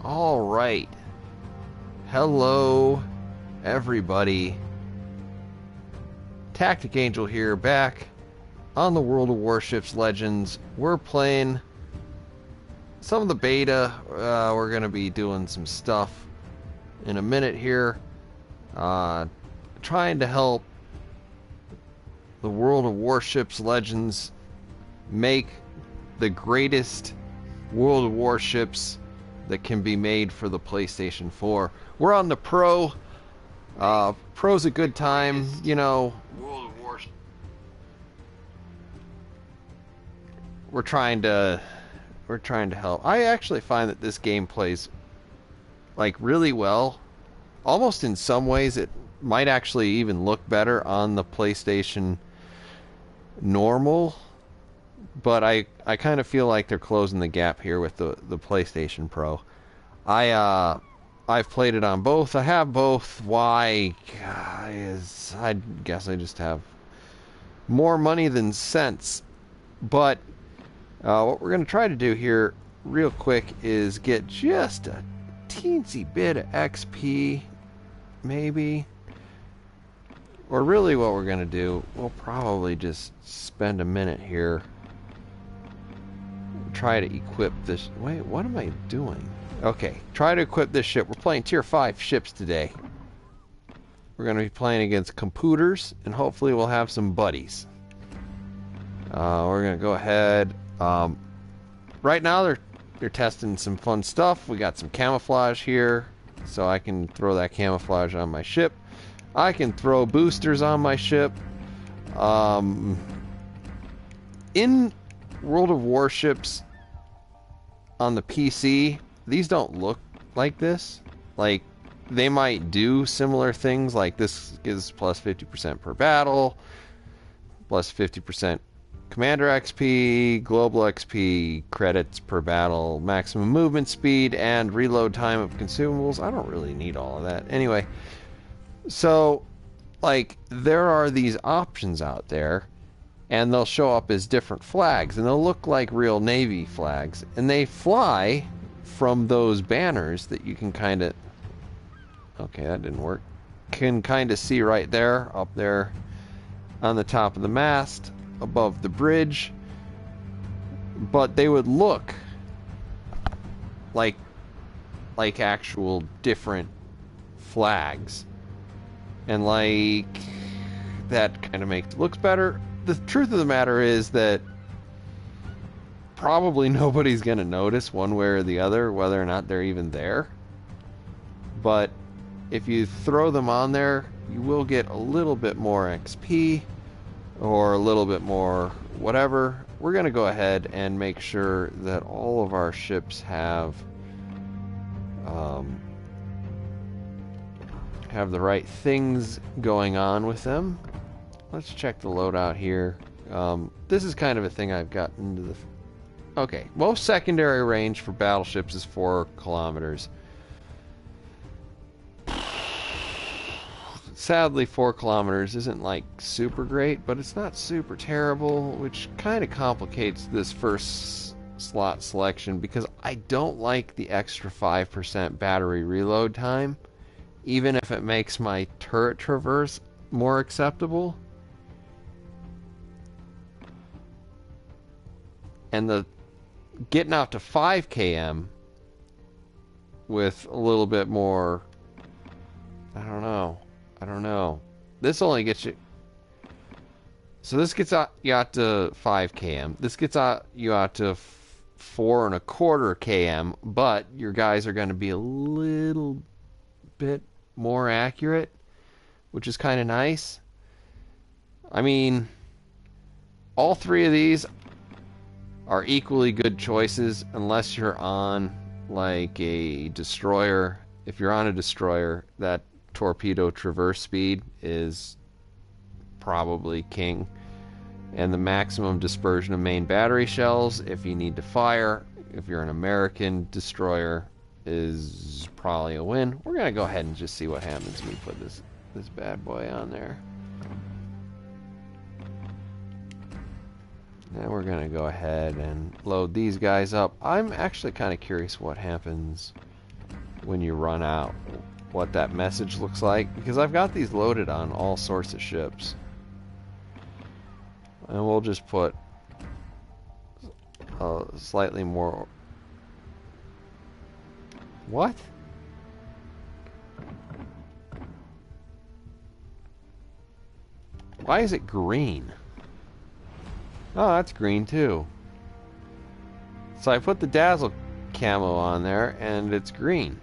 All right. Hello, everybody. TacticAngel here, back on the World of Warships Legends. We're playing some of the beta. We're going to be doing some stuff in a minute here. Trying to help the World of Warships Legends make the greatest World of Warships that can be made for the PlayStation 4. We're on the Pro. Pro's a good time, you know. World of Warships. We're trying to help. I actually find that this game plays like really well. Almost in some ways, it might actually even look better on the PlayStation normal. But I kind of feel like they're closing the gap here with the PlayStation Pro. I've played it on both. I have both. Why? I guess I just have more money than sense. But what we're going to try to do here real quick is get just a teensy bit of XP, maybe. Or really what we're going to do, we'll probably just spend a minute here. Try to equip this. Wait, what am I doing? Okay, try to equip this ship. We're playing tier 5 ships today. We're going to be playing against computers, and hopefully we'll have some buddies. We're going to go ahead. Right now they're testing some fun stuff. We got some camouflage here, so I can throw that camouflage on my ship. I can throw boosters on my ship. In World of Warships on the PC, these don't look like this. Like, they might do similar things, like this gives plus 50% per battle, plus 50% commander XP, global XP, credits per battle, maximum movement speed, and reload time of consumables. I don't really need all of that. Anyway, so, like, there are these options out there, and they'll show up as different flags, and they'll look like real Navy flags, and they fly from those banners that you can kind of, okay, that didn't work, can kind of see right there, up there on the top of the mast, above the bridge, but they would look like actual different flags, and like, that kind of looks better. The truth of the matter is that probably nobody's going to notice one way or the other whether or not they're even there. But if you throw them on there, you will get a little bit more XP or a little bit more whatever. We're going to go ahead and make sure that all of our ships have the right things going on with them. Let's check the loadout here. This is kind of a thing I've gotten into the... Okay, most secondary range for battleships is 4 kilometers. Sadly, 4 kilometers isn't like super great, but it's not super terrible, which kind of complicates this first slot selection because I don't like the extra 5% battery reload time, even if it makes my turret traverse more acceptable. And the getting out to 5 km with a little bit more, I don't know. This only gets you, so this gets you out to 5 km. This gets you out to 4.25 km, but your guys are going to be a little bit more accurate, which is kind of nice. I mean, all 3 of these are equally good choices unless you're on like a destroyer. If you're on a destroyer, that torpedo traverse speed is probably king, and the maximum dispersion of main battery shells if you need to fire, if you're an American destroyer, is probably a win. We're gonna go ahead and just see what happens when we put this bad boy on there. Now we're going to go ahead and load these guys up. I'm actually kind of curious what happens when you run out what that message looks like, because I've got these loaded on all sorts of ships. And we'll just put slightly more. What? Why is it green? Oh, that's green too. So I put the dazzle camo on there and it's green.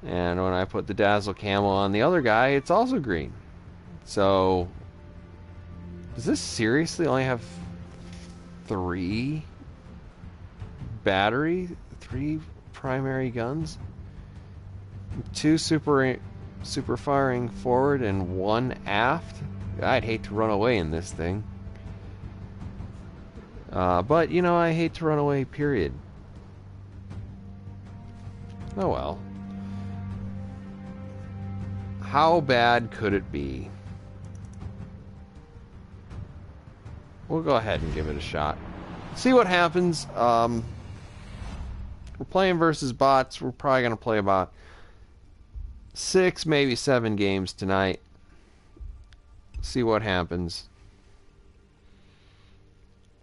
And when I put the dazzle camo on the other guy, it's also green. So does this seriously only have 3 primary guns? 2 super firing forward and 1 aft? I'd hate to run away in this thing. But, you know, I hate to run away, period. Oh well. How bad could it be? We'll go ahead and give it a shot. See what happens. We're playing versus bots. We're probably going to play about 6, maybe 7 games tonight. See what happens.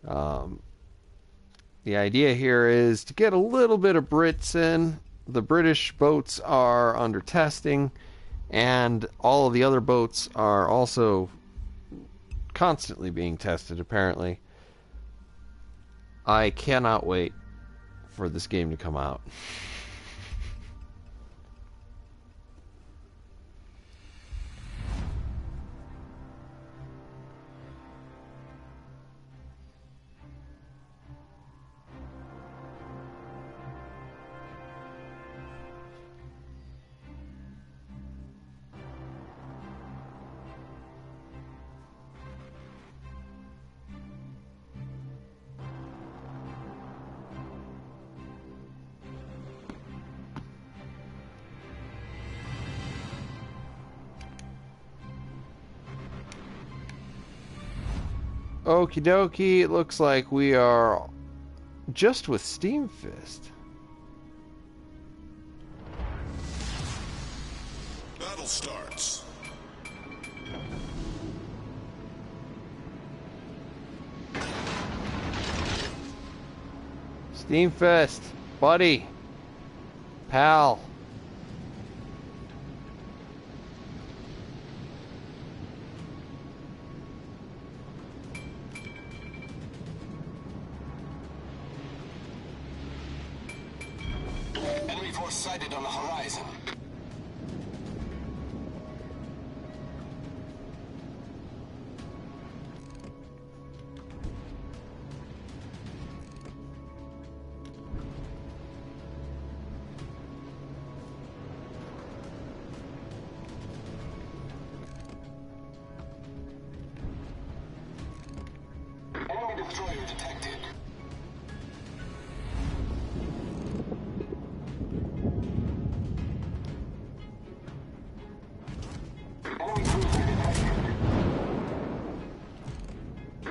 The idea here is to get a little bit of Brits in. The British boats are under testing, and all of the other boats are also constantly being tested, apparently. I cannot wait for this game to come out. Okie dokie, it looks like we are just with Steam Fist. Battle starts. Steam Fist, buddy, pal. Enemy force sighted on the horizon. Enemy destroyer detected. Enemy cruiser detected.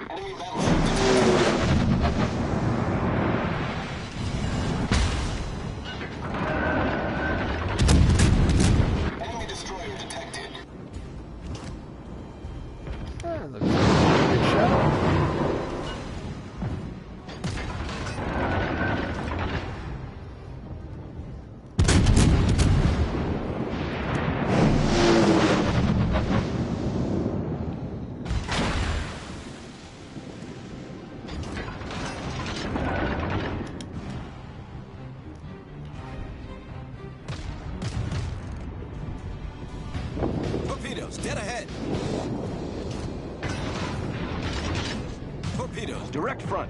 Enemy battleship detected. Enemy destroyer detected. Looks like a good shot. Torpedoes, dead ahead. Torpedoes, direct front.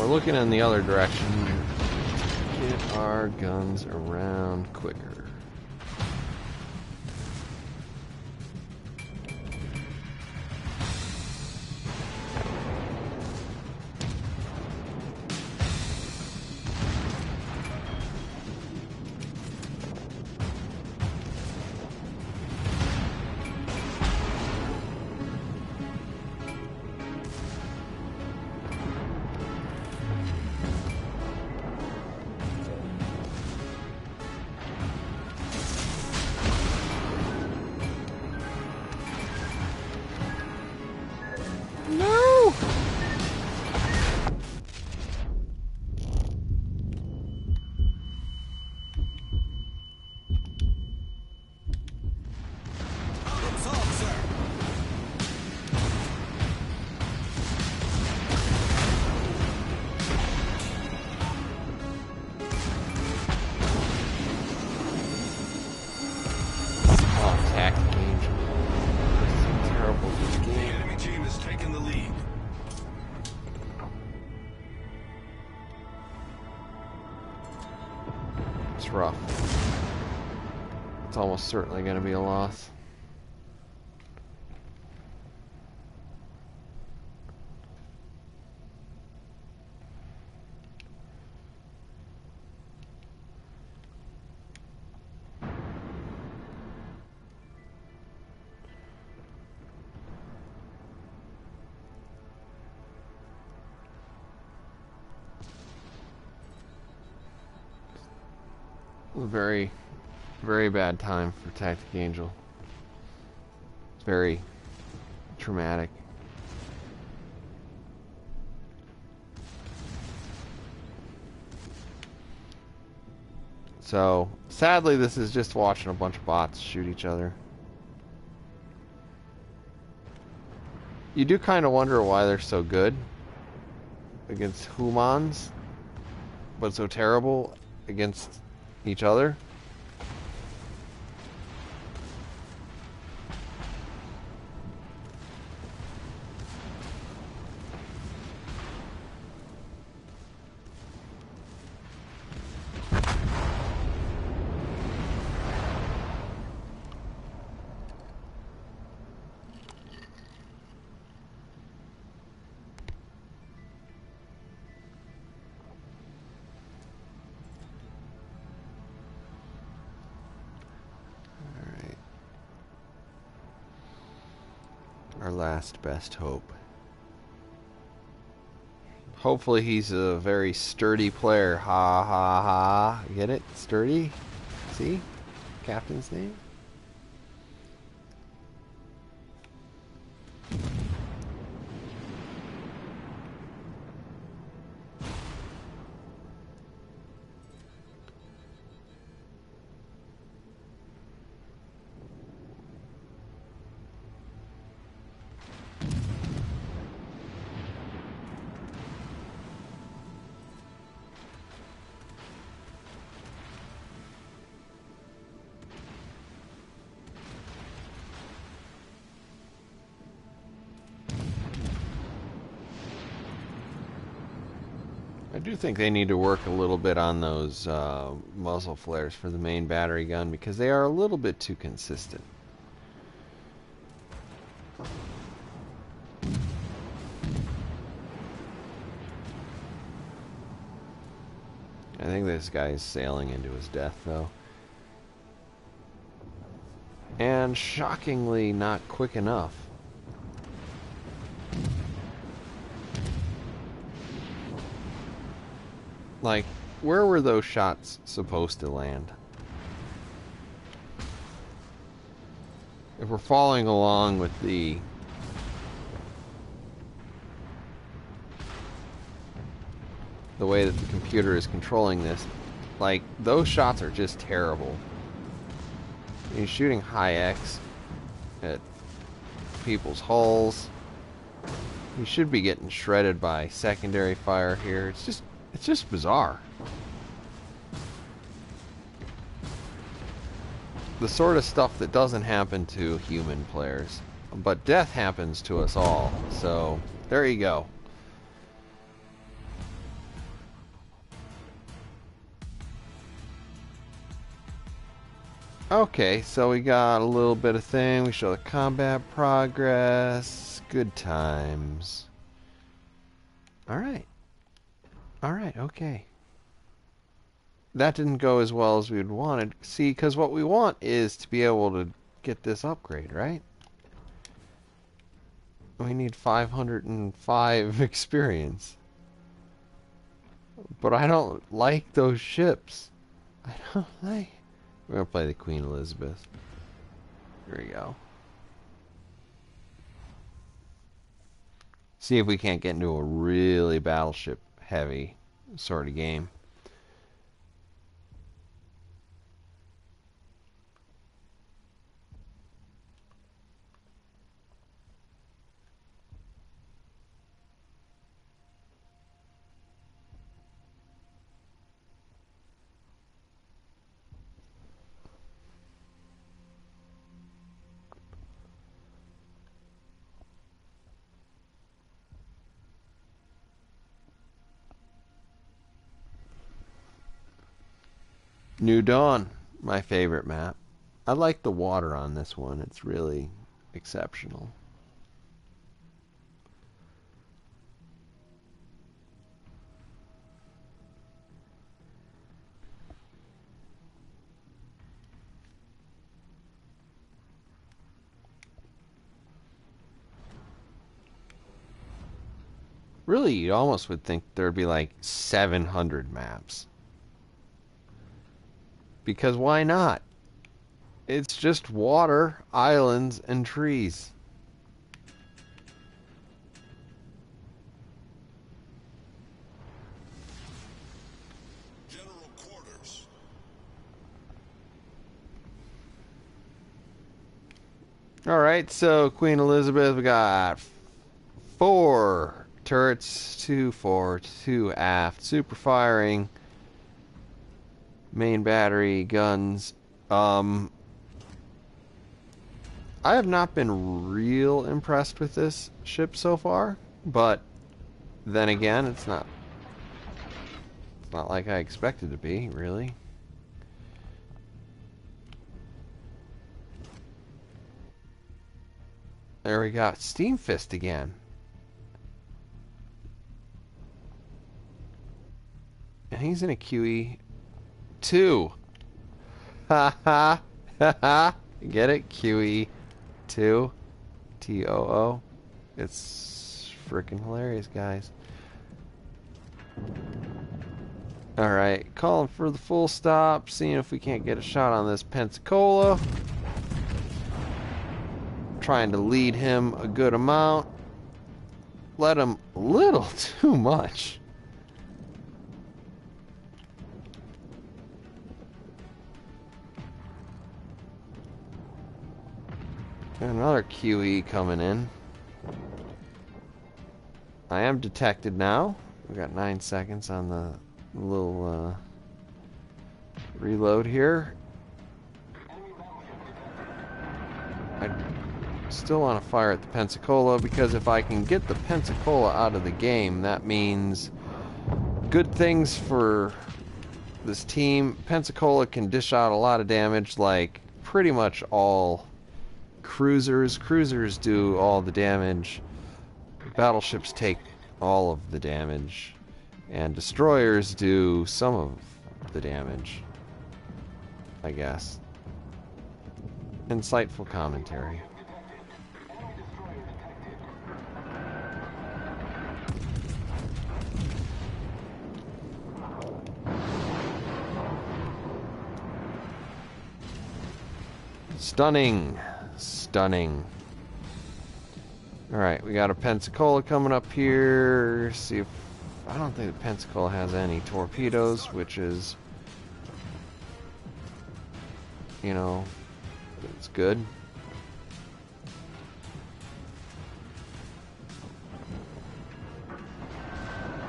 looking in the other direction. Get our guns around quicker. No! Problem solved, sir. Oh, TacticAngel. This is terrible this The game. enemy team has taken the lead. It's rough. It's almost certainly going to be a loss. A very, very bad time for TacticAngel. It's very traumatic. So, sadly, this is just watching a bunch of bots shoot each other. You do kind of wonder why they're so good against humans, but so terrible against each other. Our last best hope. Hopefully he's a very sturdy player. Ha ha ha. Get it? Sturdy? See? Captain's name? I do think they need to work a little bit on those muzzle flares for the main battery gun because they are a little bit too consistent. I think this guy is sailing into his death, though. And shockingly not quick enough. Like, where were those shots supposed to land? If we're following along with the way that the computer is controlling this, like, those shots are just terrible. He's shooting high X at people's hulls. He should be getting shredded by secondary fire here. It's just bizarre. The sort of stuff that doesn't happen to human players. But death happens to us all. So, there you go. Okay, so we got a little bit of thing. We show the combat progress. Good times. Alright. Alright, okay. That didn't go as well as we'd wanted. See, because what we want is to be able to get this upgrade, right? We need 505 experience. But I don't like those ships. I don't like... We're going to play the Queen Elizabeth. Here we go. See if we can't get into a really battleship heavy sort of game. New Dawn, my favorite map. I like the water on this one. It's really exceptional. Really, you almost would think there'd be like 700 maps. Because why not? It's just water, islands, and trees. General quarters. Alright, so Queen Elizabeth, we got 4 turrets, 2 fore, 2 aft, super firing, main battery, guns. I have not been real impressed with this ship so far, but then again, it's not like I expected to be, really. There we got Steam Fist again. And he's in a QE2. Ha ha ha ha. Get it? QE2. TOO. It's freaking hilarious, guys. Alright, calling for the full stop, seeing if we can't get a shot on this Pensacola. Trying to lead him a good amount. Let him a little too much. Another QE coming in. I am detected now. We got 9 seconds on the little reload here. I still want to fire at the Pensacola because if I can get the Pensacola out of the game, that means good things for this team. Pensacola can dish out a lot of damage, like pretty much all cruisers. Cruisers do all the damage. Battleships take all of the damage. And destroyers do some of the damage, I guess. Insightful commentary. Stunning. Stunning. Alright, we got a Pensacola coming up here. See if... I don't think the Pensacola has any torpedoes, which is... You know... It's good.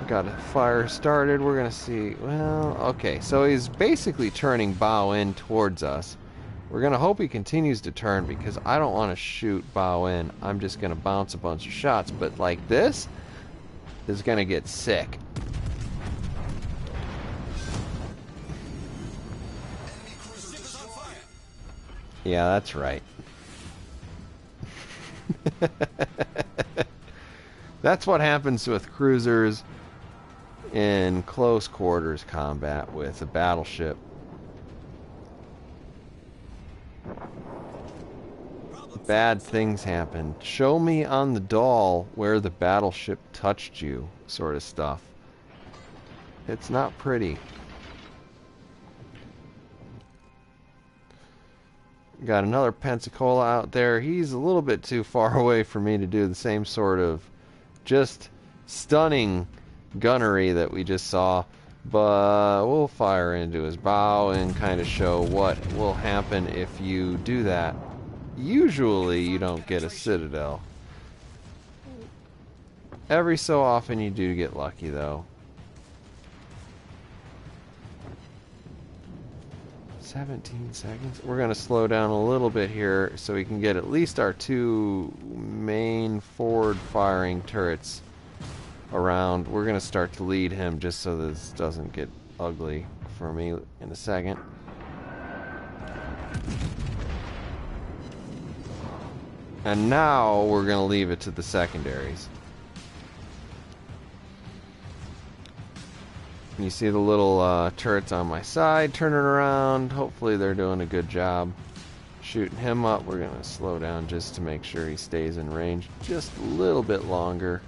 Got a fire started. We're gonna see... Well, okay. So he's basically turning bow in towards us. We're gonna hope he continues to turn because I don't want to shoot bow in. I'm just gonna bounce a bunch of shots. But like this is gonna get sick. Enemy cruisers on fire. Yeah, that's right. That's what happens with cruisers in close quarters combat with a battleship. Bad things happen. Show me on the doll where the battleship touched you, sort of stuff. It's not pretty. Got another Pensacola out there. He's a little bit too far away for me to do the same sort of just stunning gunnery that we just saw. But we'll fire into his bow and kind of show what will happen if you do that. Usually you don't get a citadel. Every so often you do get lucky though. 17 seconds. We're going to slow down a little bit here so we can get at least our two main forward firing turrets around. We're going to start to lead him just so this doesn't get ugly for me in a second. And now we're going to leave it to the secondaries. You see the little turrets on my side turning around. Hopefully they're doing a good job shooting him up. We're going to slow down just to make sure he stays in range just a little bit longer.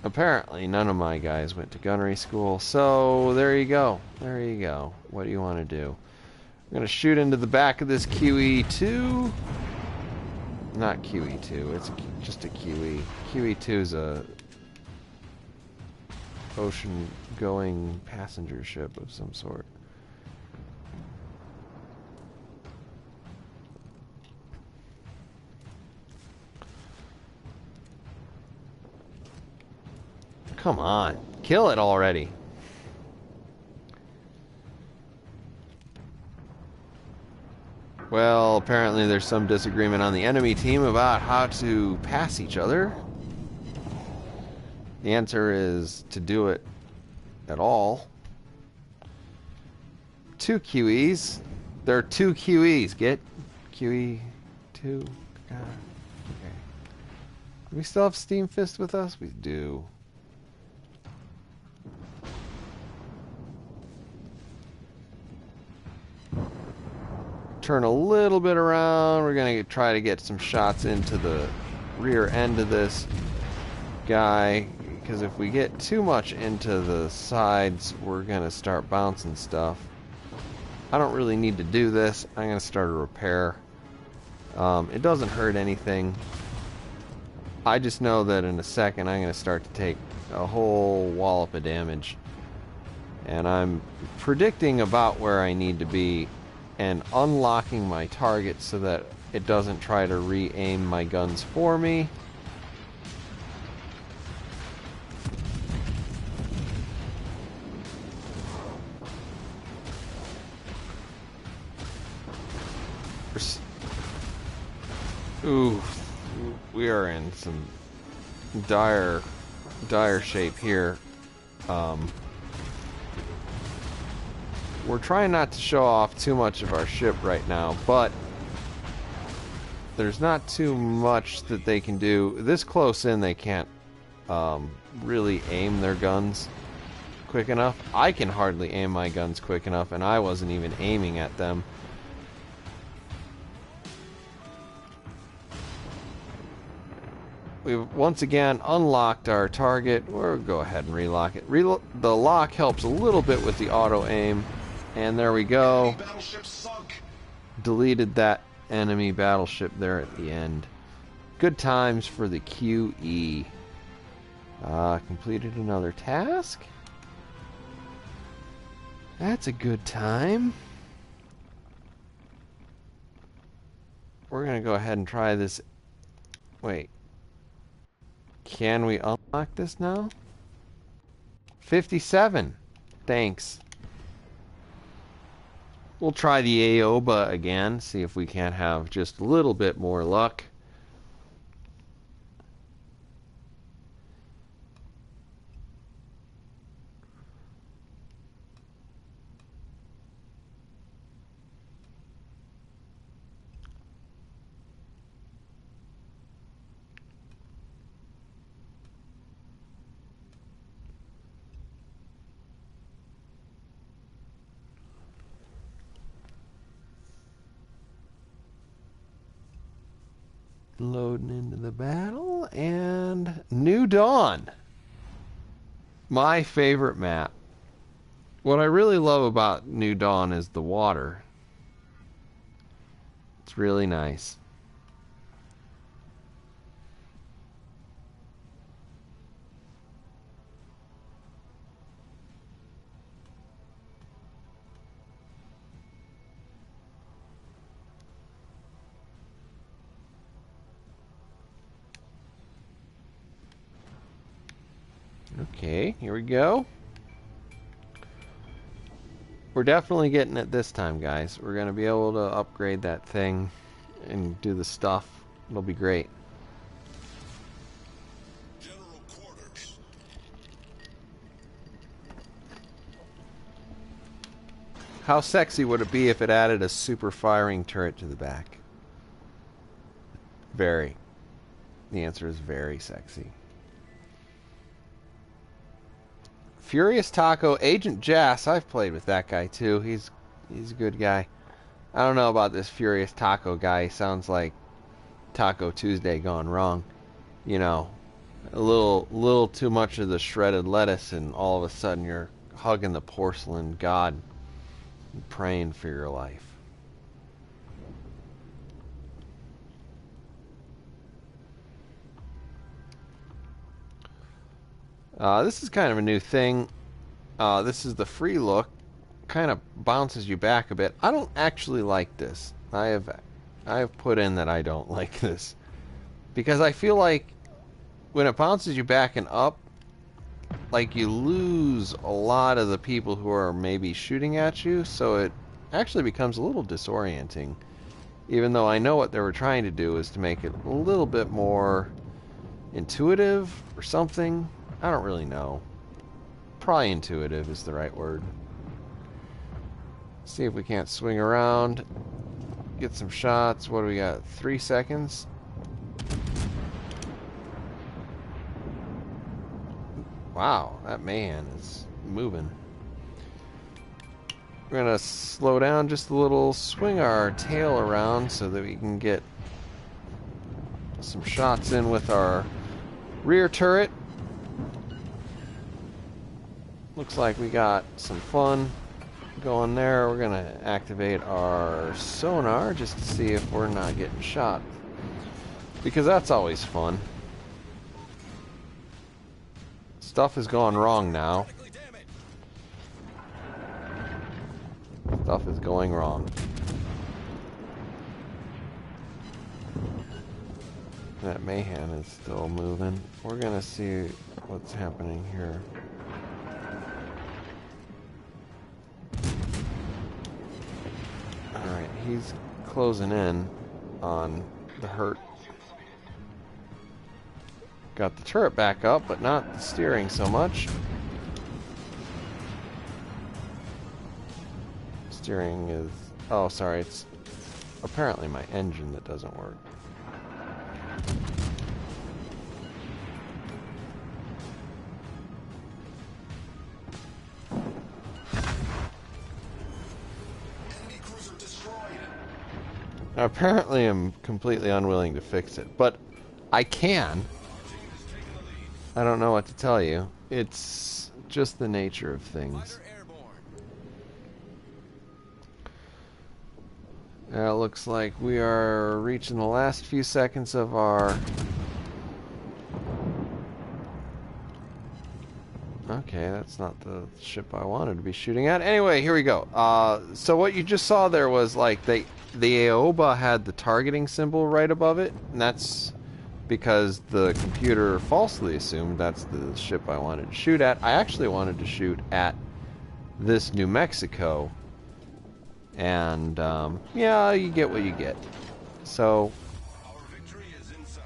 Apparently none of my guys went to gunnery school, so there you go. There you go. What do you want to do? I'm going to shoot into the back of this QE2. Not QE2, it's just a QE. QE2 is a ocean-going passenger ship of some sort. Come on, kill it already. Well, apparently there's some disagreement on the enemy team about how to pass each other. The answer is to do it at all. 2 QEs. There are 2 QEs. Get QE 2. Okay. Do we still have Steam Fist with us? We do. Turn a little bit around. We're going to try to get some shots into the rear end of this guy, because if we get too much into the sides, we're going to start bouncing stuff. I don't really need to do this. I'm going to start a repair. It doesn't hurt anything. I just know that in a second I'm going to start to take a whole wallop of damage. And I'm predicting about where I need to be and unlocking my target so that it doesn't try to re-aim my guns for me. Ooh, we are in some dire shape here. We're trying not to show off too much of our ship right now, but there's not too much that they can do. This close in, they can't really aim their guns quick enough. I can hardly aim my guns quick enough, and I wasn't even aiming at them. We've once again unlocked our target. We'll go ahead and relock it. The lock helps a little bit with the auto aim. And there we go. Deleted that enemy battleship there at the end. Good times for the QE. Completed another task. That's a good time. We're going to go ahead and try this. Wait. Can we unlock this now? 57. Thanks. We'll try the Aoba again, see if we can't have just a little bit more luck. loading into the battle, and New Dawn. My favorite map. What I really love about New Dawn is the water. It's really nice. Okay, here we go. We're definitely getting it this time, guys. We're going to be able to upgrade that thing and do the stuff. It'll be great. General quarters. How sexy would it be if it added a super firing turret to the back? Very. The answer is very sexy. Furious Taco, Agent Jass. I've played with that guy too. He's a good guy. I don't know about this Furious Taco guy. He sounds like Taco Tuesday gone wrong. You know, a little too much of the shredded lettuce, and all of a sudden you're hugging the porcelain god and praying for your life. This is kind of a new thing. This is the free look. Kind of bounces you back a bit. I don't actually like this. I have put in that I don't like this because I feel like when it bounces you back and up, like you lose a lot of the people who are maybe shooting at you, so it actually becomes a little disorienting. Even though I know what they were trying to do is to make it a little bit more intuitive or something. I don't really know. Probably intuitive is the right word. See if we can't swing around, get some shots. What do we got? 3 seconds. Wow, that man is moving. We're gonna slow down just a little, swing our tail around so that we can get some shots in with our rear turret. Looks like we got some fun going there. We're gonna activate our sonar just to see if we're not getting shot, because that's always fun. Stuff is going wrong now. Stuff is going wrong. That Mayhem is still moving. We're gonna see what's happening here. Alright, he's closing in on the hurt. Got the turret back up, but not the steering so much. Steering is... oh, sorry, it's apparently my engine that doesn't work. Apparently I'm completely unwilling to fix it, but I can. I don't know what to tell you. It's just the nature of things. It looks like we are reaching the last few seconds of our... okay, that's not the ship I wanted to be shooting at. Anyway, here we go. So what you just saw there was like the Aoba had the targeting symbol right above it, and that's because the computer falsely assumed that's the ship I wanted to shoot at. I actually wanted to shoot at this New Mexico, and yeah, you get what you get. So Our victory is in sight.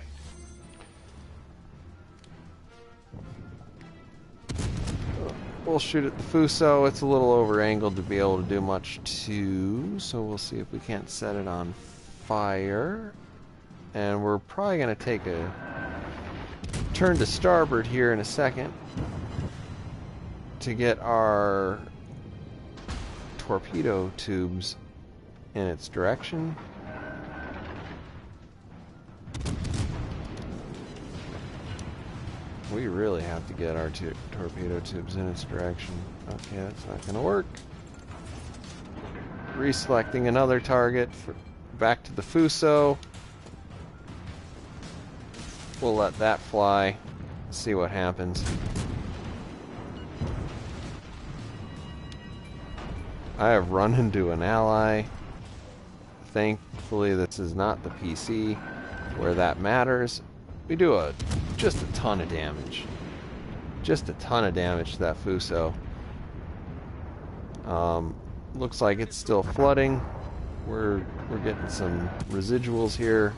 we'll shoot at the Fuso. It's a little over angled to be able to do much too, so we'll see if we can't set it on fire. And we're probably going to take a turn to starboard here in a second to get our torpedo tubes in its direction. We really have to get our torpedo tubes in its direction. Okay, that's not going to work. Reselecting another target for back to the Fuso. We'll let that fly. See what happens. I have run into an ally. Thankfully, this is not the PC where that matters. We do just a ton of damage. Just a ton of damage to that Fuso. Looks like it's still flooding. We're getting some residuals here.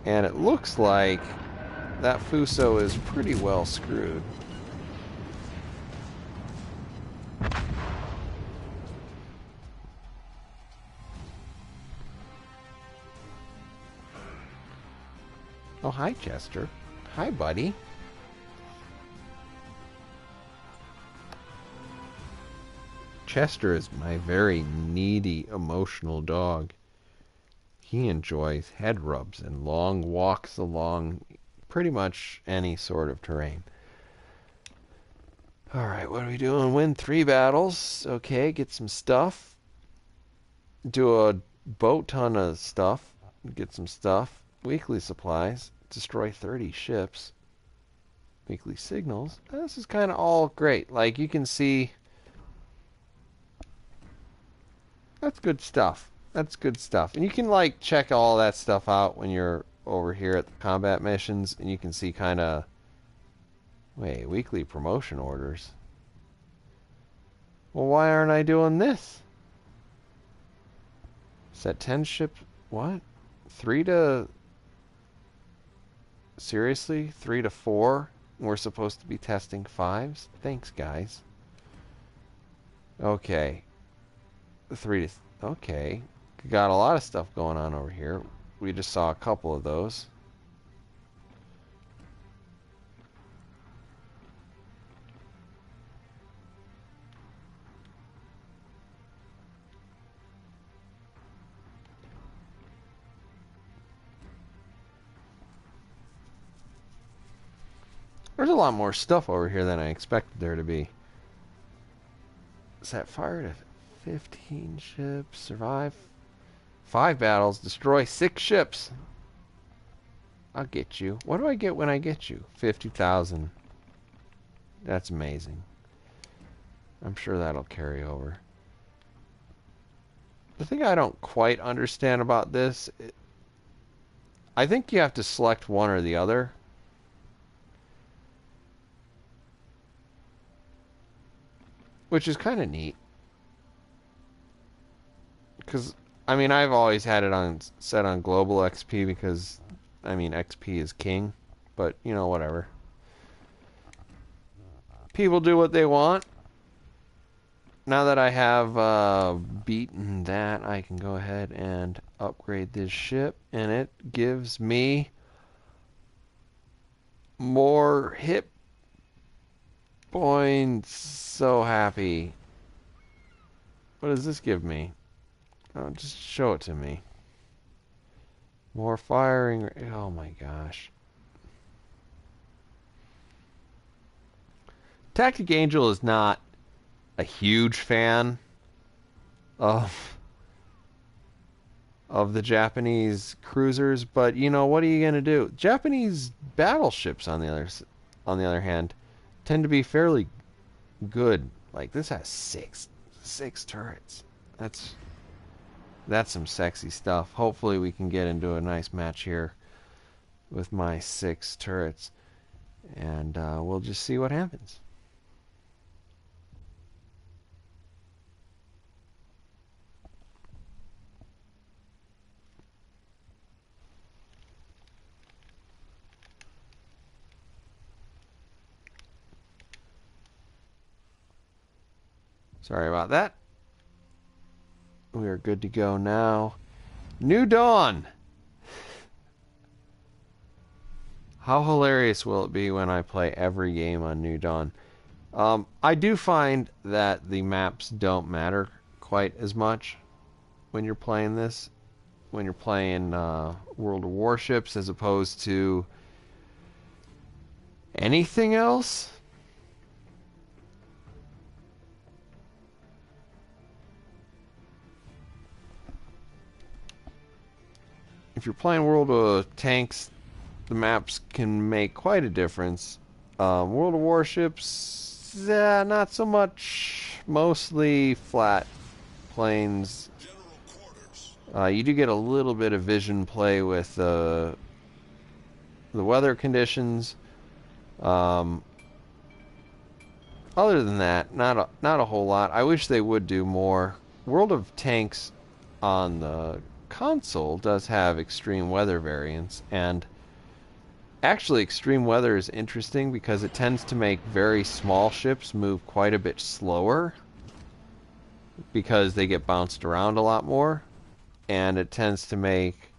And it looks like that Fuso is pretty well screwed. Oh, hi, Chester. Hi, buddy. Chester is my very needy, emotional dog. He enjoys head rubs and long walks along pretty much any sort of terrain. Alright, what are we doing? Win 3 battles. Okay, get some stuff. Do a boat ton of stuff. Get some stuff. Weekly supplies. Destroy 30 ships. Weekly signals. This is kind of all great. Like, you can see... That's good stuff. That's good stuff. And you can, like, check all that stuff out when you're over here at the combat missions, and you can see kind of... Wait, weekly promotion orders. Well, why aren't I doing this? Set 10 ship... What? 3 to... Seriously? 3 to 4? We're supposed to be testing 5s? Thanks, guys. Okay. 3 to... Okay. Got a lot of stuff going on over here. We just saw a couple of those. There's a lot more stuff over here than I expected there to be. Set fire to 15 ships. Survive 5 battles. Destroy 6 ships. I'll get you. What do I get when I get you? 50,000. That's amazing. I'm sure that'll carry over. The thing I don't quite understand about this... I think you have to select one or the other. Which is kind of neat. Because, I mean, I've always had it on set on global XP because, I mean, XP is king. But, you know, whatever. People do what they want. Now that I have beaten that, I can go ahead and upgrade this ship. And it gives me more hit points. So happy. What does this give me? Oh, just show it to me. More firing. Oh my gosh. TacticAngel is not a huge fan of the Japanese cruisers, but you know, what are you going to do? Japanese battleships on the other hand tend to be fairly good. Like, this has six turrets. That's some sexy stuff. Hopefully we can get into a nice match here with my 6 turrets, and we'll just see what happens. Sorry about that. We are good to go now. New Dawn! How hilarious will it be when I play every game on New Dawn? I do find that the maps don't matter quite as much when you're playing this, when you're playing World of Warships, as opposed to anything else. If you're playing World of Tanks, the maps can make quite a difference. World of Warships, not so much. Mostly flat plains. You do get a little bit of vision play with the weather conditions. Other than that, not a whole lot. I wish they would do more. World of Tanks on the console does have extreme weather variants, and actually extreme weather is interesting because it tends to make very small ships move quite a bit slower because they get bounced around a lot more, and it tends to make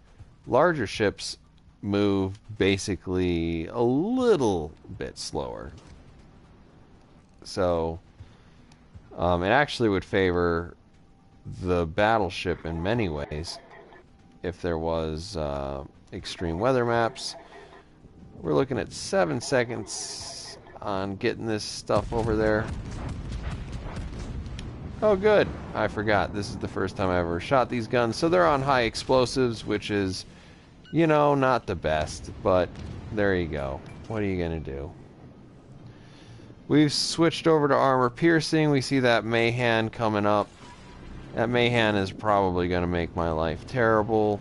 larger ships move basically a little bit slower. So it actually would favor the battleship in many ways if there was extreme weather maps. We're looking at 7 seconds on getting this stuff over there. Oh good, I forgot. This is the first time I ever shot these guns. So they're on high explosives, which is, you know, not the best, but there you go. What are you gonna do? We've switched over to armor piercing. We see that Mayhan coming up. That Mayhan is probably gonna make my life terrible.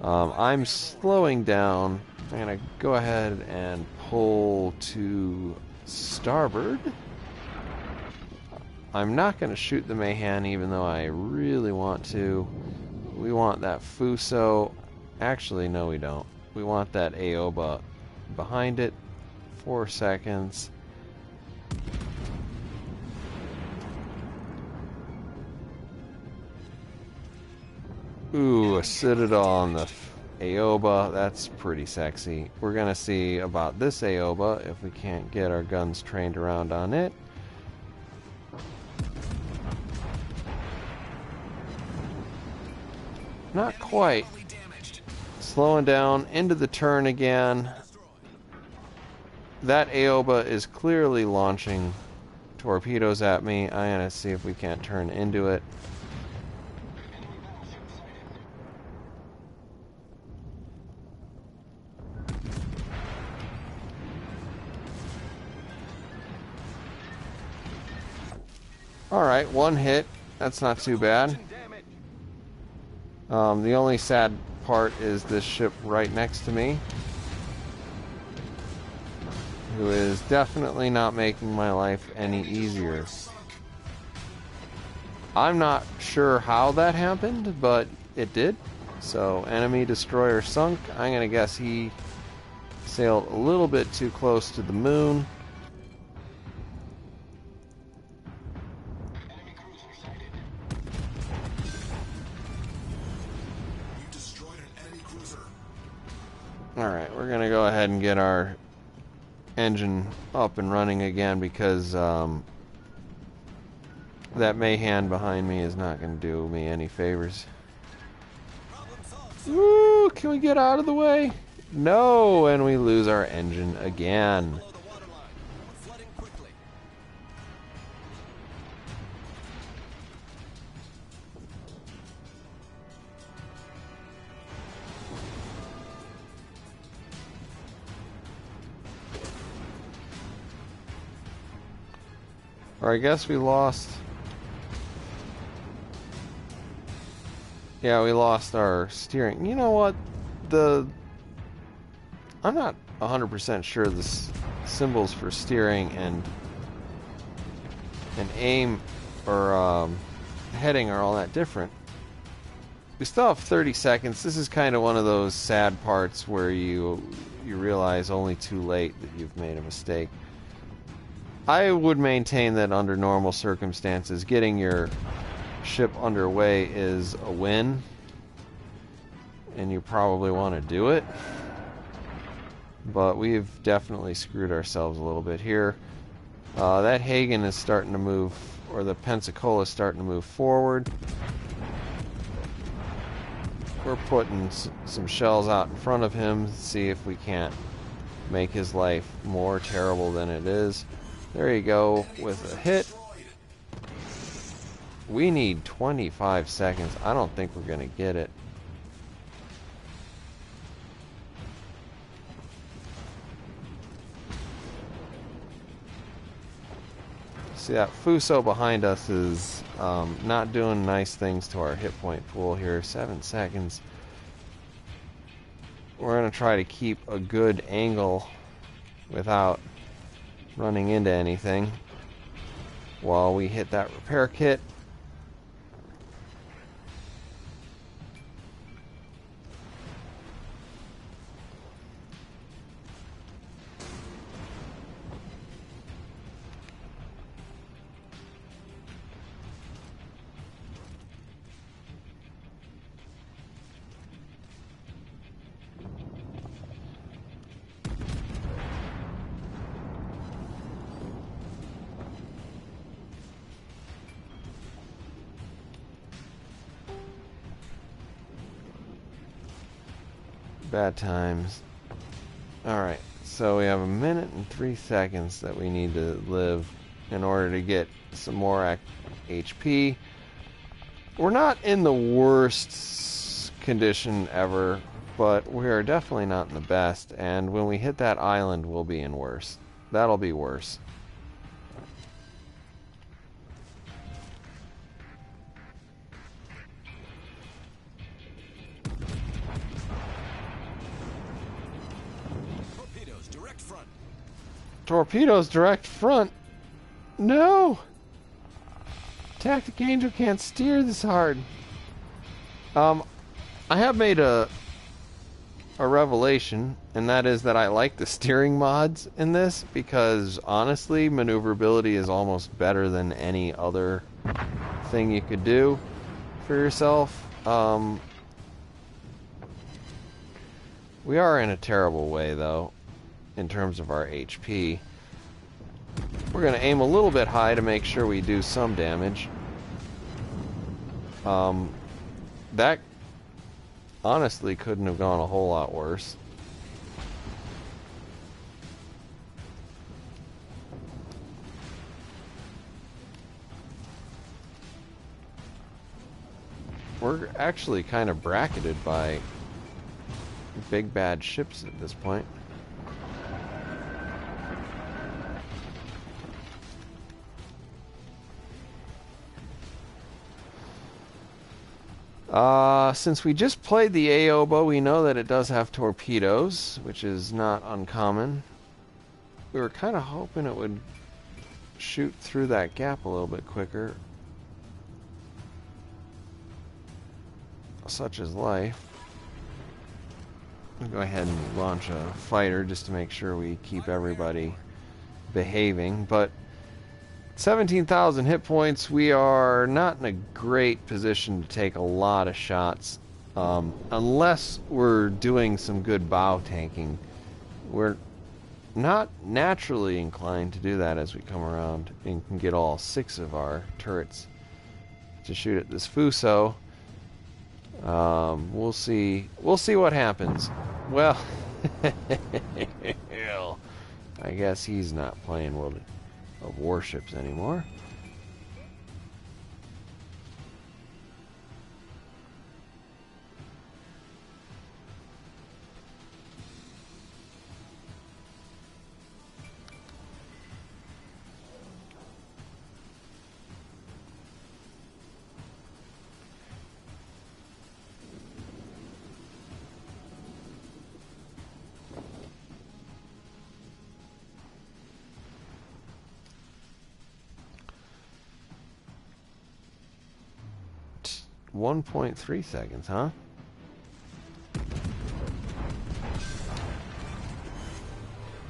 I'm slowing down. I'm gonna go ahead and pull to starboard. I'm not gonna shoot the Mayhan even though I really want to. We want that Fuso. Actually, no we don't. We want that Aoba behind it. 4 seconds. Ooh, a Citadel on the Aoba. That's pretty sexy. We're gonna see about this Aoba if we can't get our guns trained around on it. Not quite. Slowing down into the turn again. That Aoba is clearly launching torpedoes at me. I'm gonna see if we can't turn into it. Alright, one hit. That's not too bad. The only sad part is this ship right next to me, who is definitely not making my life any easier. I'm not sure how that happened, but it did. So, enemy destroyer sunk. I'm gonna guess he sailed a little bit too close to the moon. Alright, we're gonna go ahead and get our engine up and running again because that Mayhan behind me is not gonna do me any favors. Woo! Can we get out of the way? No! And we lose our engine again. Or I guess we lost. Yeah, we lost our steering. You know what? I'm not 100% sure the symbols for steering and aim or heading are all that different. We still have 30 seconds. This is kind of one of those sad parts where you realize only too late that you've made a mistake. I would maintain that under normal circumstances, getting your ship underway is a win, and you probably want to do it. But we've definitely screwed ourselves a little bit here. That Hagen is starting to move, or the Pensacola is starting to move forward. we're putting some shells out in front of him to see if we can't make his life more terrible than it is. There you go with a hit. We need 25 seconds. I don't think we're going to get it. See, that Fuso behind us is not doing nice things to our hit point pool here. 7 seconds. We're going to try to keep a good angle without running into anything while we hit that repair kit. Bad times. Alright, so we have a minute and 3 seconds that we need to live in order to get some more HP. We're not in the worst condition ever, but we are definitely not in the best, and when we hit that island, we'll be in worse. That'll be worse. Torpedoes direct front? No! TacticAngel can't steer this hard. I have made a revelation, and that is that I like the steering mods in this because honestly, maneuverability is almost better than any other thing you could do for yourself. We are in a terrible way though, in terms of our HP. We're going to aim a little bit high to make sure we do some damage. That honestly couldn't have gone a whole lot worse. We're actually kind of bracketed by big bad ships at this point. Since we just played the Aoba, we know that it does have torpedoes, which is not uncommon. We were kind of hoping it would shoot through that gap a little bit quicker. Such is life. I'll go ahead and launch a fighter just to make sure we keep everybody behaving, but 17,000 hit points. We are not in a great position to take a lot of shots unless we're doing some good bow tanking. We're not naturally inclined to do that as we come around and can get all 6 of our turrets to shoot at this Fuso. We'll see what happens. Well, I guess he's not playing World of Warships anymore. T 1.3 seconds, huh?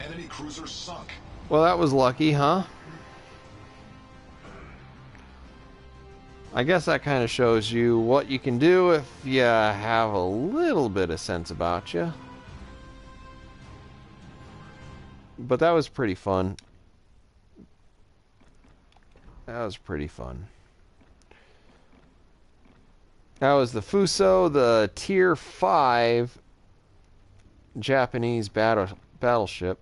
Enemy cruiser sunk. Well, that was lucky, huh? I guess that kind of shows you what you can do if you have a little bit of sense about you. But that was pretty fun. That was pretty fun. That was the Fuso, the Tier 5 Japanese battleship.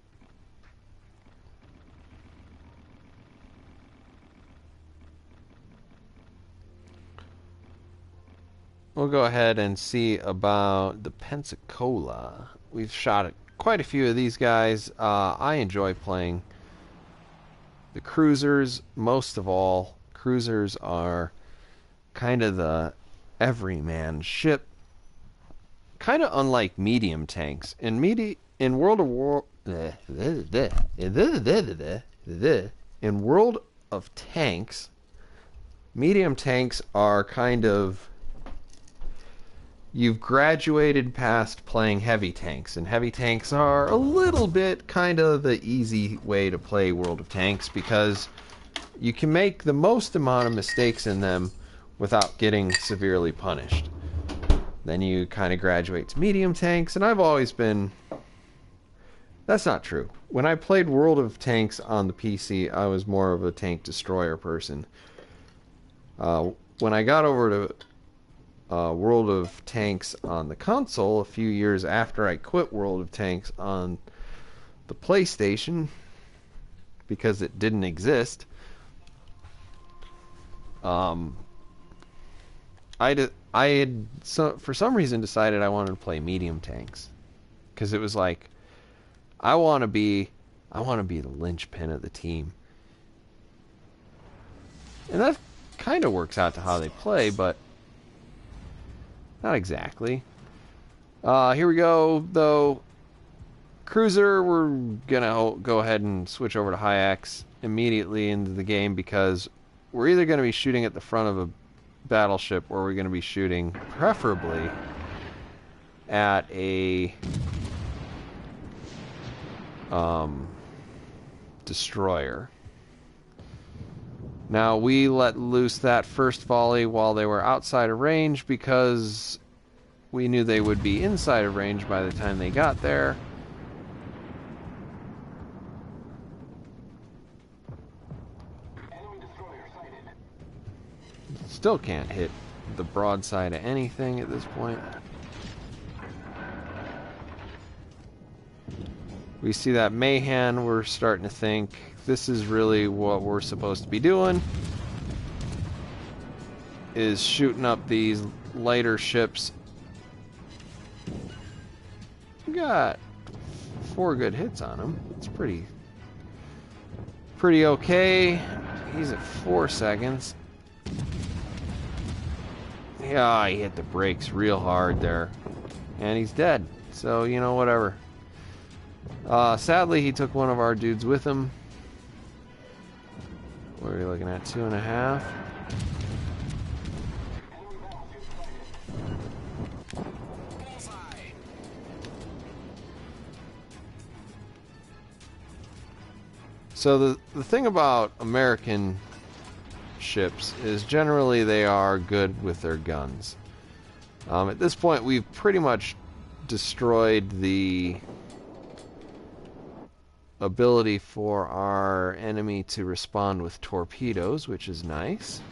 We'll go ahead and see about the Pensacola. We've shot quite a few of these guys. I enjoy playing the cruisers most of all. Cruisers are kind of the everyman ship, kind of unlike medium tanks. In World of War, in World of Tanks, medium tanks are kind of, you've graduated past playing heavy tanks, and heavy tanks are a little bit kind of the easy way to play World of Tanks because you can make the most amount of mistakes in them without getting severely punished. Then you kind of graduate to medium tanks, and I've always been... That's not true. When I played World of Tanks on the PC, I was more of a tank destroyer person. When I got over to World of Tanks on the console a few years after I quit World of Tanks on the PlayStation because it didn't exist, I had for some reason decided I wanted to play medium tanks because it was like I want to be the linchpin of the team, and that kind of works out to how they play, but not exactly. Here we go, though. Cruiser, we're gonna go ahead and switch over to high X immediately into the game because we're either going to be shooting at the front of a battleship or we're going to be shooting preferably at a destroyer. Now, we let loose that first volley while they were outside of range because we knew they would be inside of range by the time they got there. Still can't hit the broadside of anything at this point. We see that Mayhan, we're starting to think this is really what we're supposed to be doing, is shooting up these lighter ships. We got 4 good hits on him. It's pretty okay. He's at 4 seconds. Yeah, he hit the brakes real hard there. And he's dead. So, you know, whatever. Sadly, he took one of our dudes with him. What are we looking at? 2.5? So the thing about American ships is generally they are good with their guns. At this point, we've pretty much destroyed the ability for our enemy to respond with torpedoes, which is nice.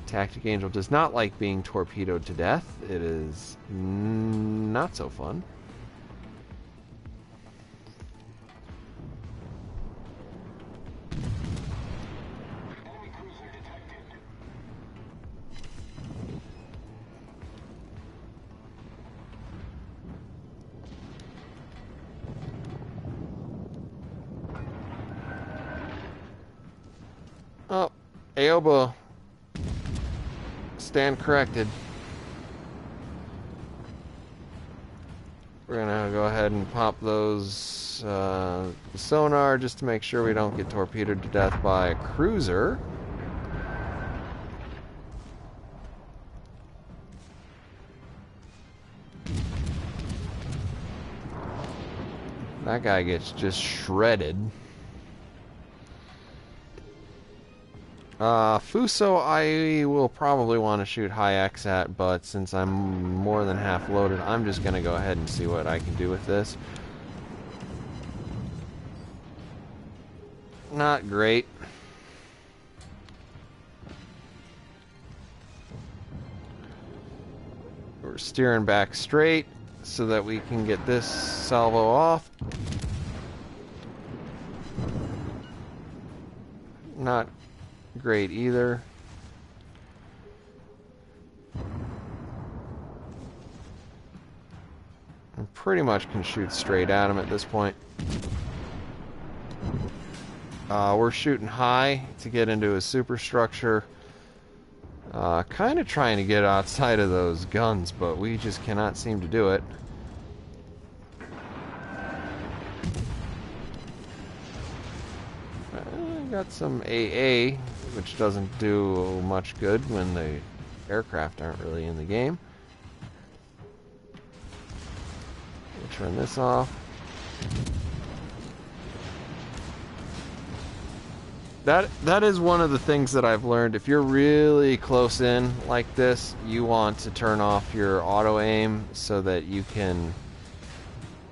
TacticAngel does not like being torpedoed to death. It is not so fun. Oh, Aoba, stand corrected. We're gonna go ahead and pop those sonar just to make sure we don't get torpedoed to death by a cruiser. That guy gets just shredded. Fuso I will probably want to shoot high X at, but since I'm more than half loaded, I'm just going to go ahead and see what I can do with this. Not great. We're steering back straight so that we can get this salvo off. Not great either. I pretty much can shoot straight at him at this point. We're shooting high to get into his superstructure. Kind of trying to get outside of those guns, but we just cannot seem to do it. Got some AA, which doesn't do much good when the aircraft aren't really in the game. We'll turn this off. That is one of the things that I've learned. If you're really close in like this, you want to turn off your auto aim so that you can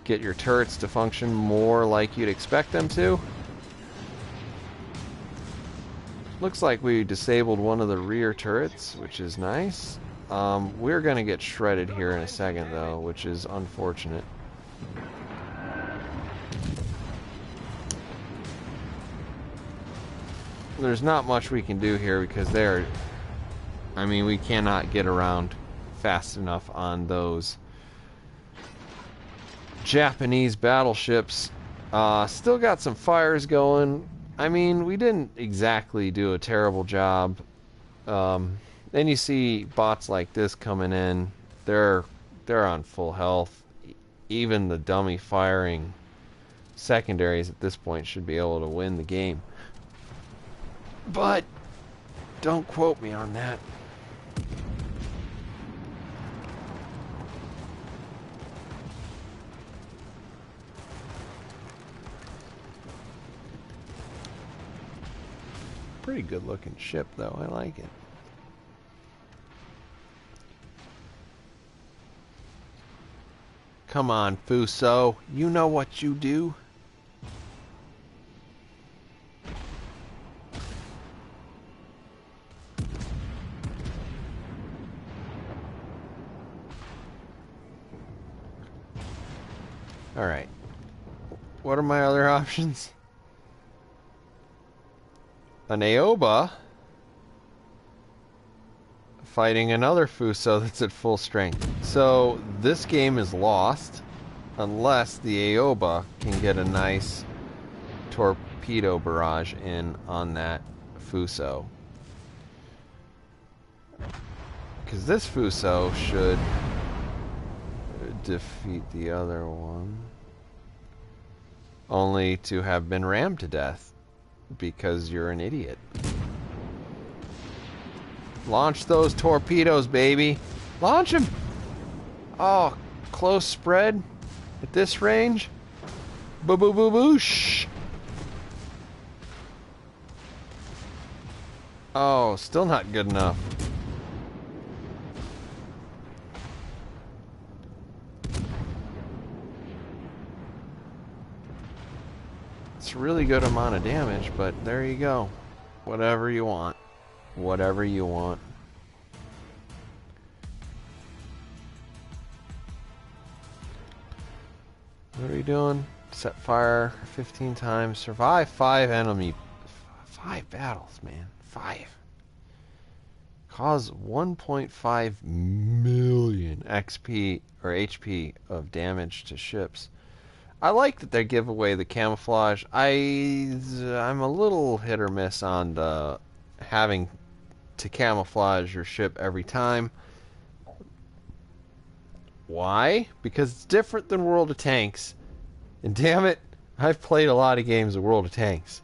get your turrets to function more like you'd expect them to. Looks like we disabled one of the rear turrets, which is nice. We're going to get shredded here in a second, though, which is unfortunate. There's not much we can do here because they're... I mean, we cannot get around fast enough on those Japanese battleships. Still got some fires going. I mean, we didn't exactly do a terrible job. Then you see bots like this coming in. They're on full health. Even the dummy firing secondaries at this point should be able to win the game. But don't quote me on that. Pretty good looking ship though, I like it. Come on, Fuso, you know what you do. Alright. What are my other options? An Aoba fighting another Fuso that's at full strength. So this game is lost unless the Aoba can get a nice torpedo barrage in on that Fuso. Because this Fuso should defeat the other one. Only to have been rammed to death. Because you're an idiot. Launch those torpedoes, baby. Launch them! Oh, close spread at this range. Boo-boo-boo-boosh! Oh, still not good enough. It's a really good amount of damage, but there you go. Whatever you want. Whatever you want. What are we doing? Set fire 15 times. Survive 5 enemy. 5 battles, man. 5. Cause 1.5 million XP or HP of damage to ships. I like that they give away the camouflage. I'm a little hit or miss on the having to camouflage your ship every time. Why? Because it's different than World of Tanks. And damn it, I've played a lot of games of World of Tanks.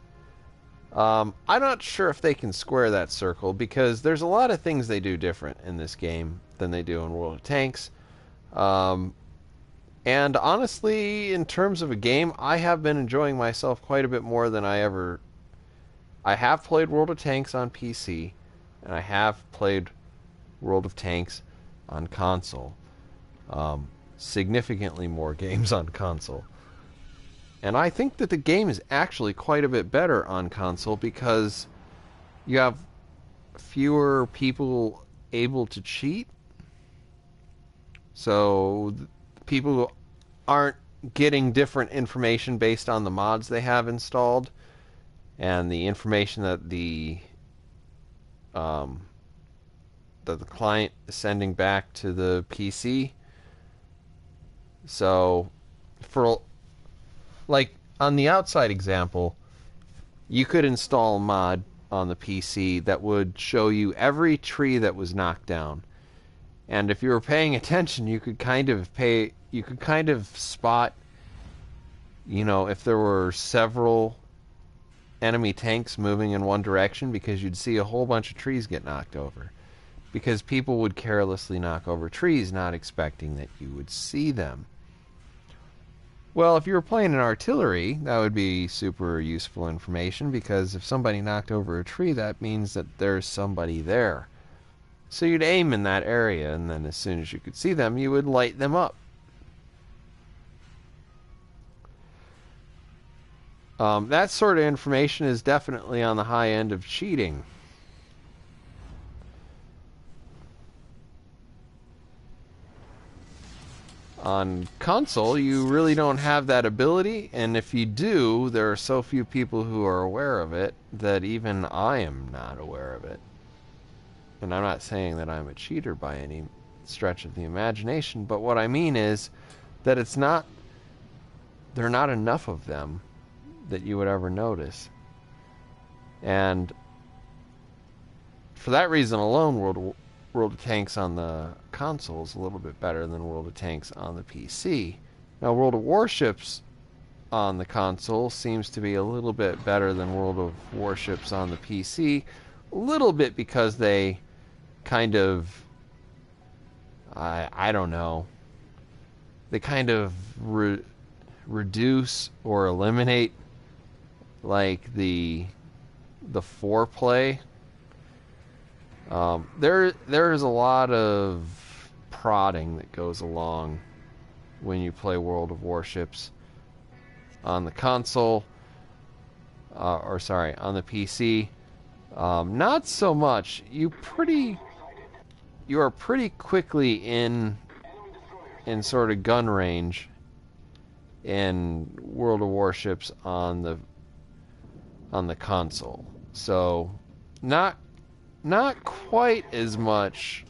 I'm not sure if they can square that circle because there's a lot of things they do different in this game than they do in World of Tanks. And honestly, in terms of a game, I have been enjoying myself quite a bit more than I have played World of Tanks on PC, and I have played World of Tanks on console. Significantly more games on console. And I think that the game is actually quite a bit better on console because you have fewer people able to cheat. So people who aren't getting different information based on the mods they have installed and the information um, that the client is sending back to the PC. So, for like on the outside example, you could install a mod on the PC that would show you every tree that was knocked down. And if you were paying attention, you could kind of spot, if there were several enemy tanks moving in one direction, because you'd see a whole bunch of trees get knocked over. Because people would carelessly knock over trees, not expecting that you would see them. Well, if you were playing an artillery, that would be super useful information, because if somebody knocked over a tree, that means that there's somebody there. So you'd aim in that area, and then as soon as you could see them, you would light them up. That sort of information is definitely on the high end of cheating. On console, you really don't have that ability, and if you do, there are so few people who are aware of it that even I am not aware of it. And I'm not saying that I'm a cheater by any stretch of the imagination, but what I mean is that there are not enough of them that you would ever notice. And for that reason alone, World of Tanks on the console is a little bit better than World of Tanks on the PC. Now, World of Warships on the console seems to be a little bit better than World of Warships on the PC. A little bit because they kind of, I don't know, they kind of reduce or eliminate like the foreplay. There's a lot of prodding that goes along when you play World of Warships on the console, on the PC. Not so much. You are pretty quickly in sort of gun range in World of Warships on the console. So not quite as much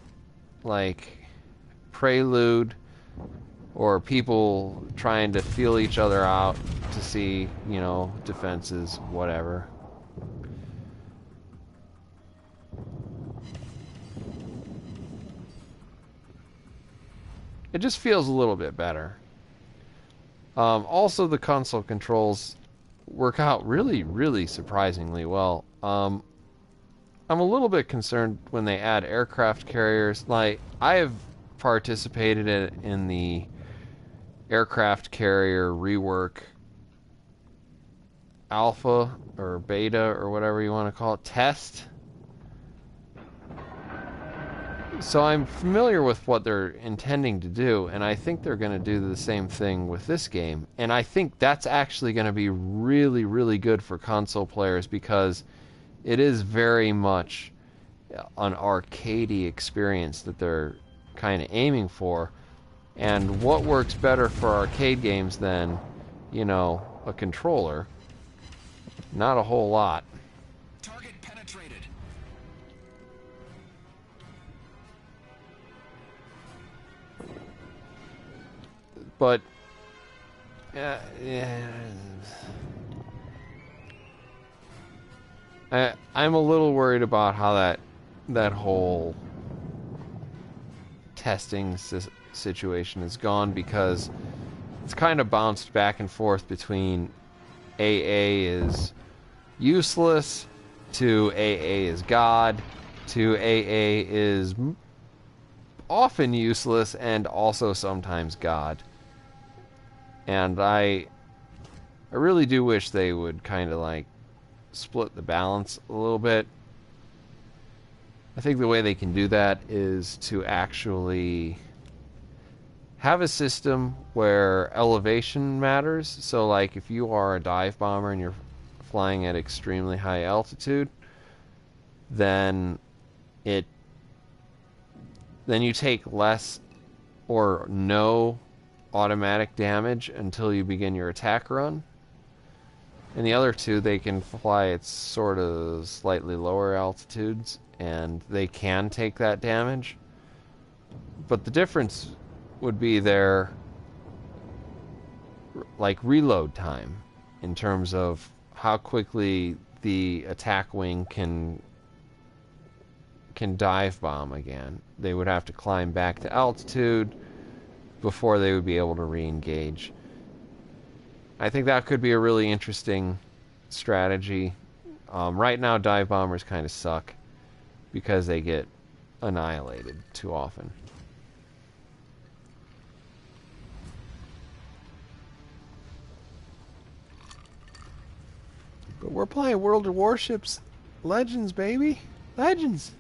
like Prelude or people trying to feel each other out to see, defenses, whatever. It just feels a little bit better. Also, the console controls work out really, really surprisingly well. I'm a little bit concerned when they add aircraft carriers. Like, I have participated in the aircraft carrier rework alpha or beta or whatever you want to call it, test. So I'm familiar with what they're intending to do, and I think they're going to do the same thing with this game. And I think that's actually going to be really, really good for console players, because it is very much an arcadey experience that they're kind of aiming for. And what works better for arcade games than, a controller? Not a whole lot. Target penetrated. But I'm a little worried about how that whole testing situation is gone, because it's kind of bounced back and forth between AA is useless to AA is God to AA is often useless and also sometimes God. And I really do wish they would kind of like split the balance a little bit. I think the way they can do that is to actually have a system where elevation matters. So like if you are a dive bomber and you're flying at extremely high altitude, then you take less or no automatic damage until you begin your attack run. And the other two, they can fly at sort of slightly lower altitudes, and they can take that damage. But the difference would be their like reload time in terms of how quickly the attack wing can dive bomb again. They would have to climb back to altitude before they would be able to re-engage. I think that could be a really interesting strategy. Right now, dive bombers kind of suck because they get annihilated too often. But we're playing World of Warships Legends, baby. Legends!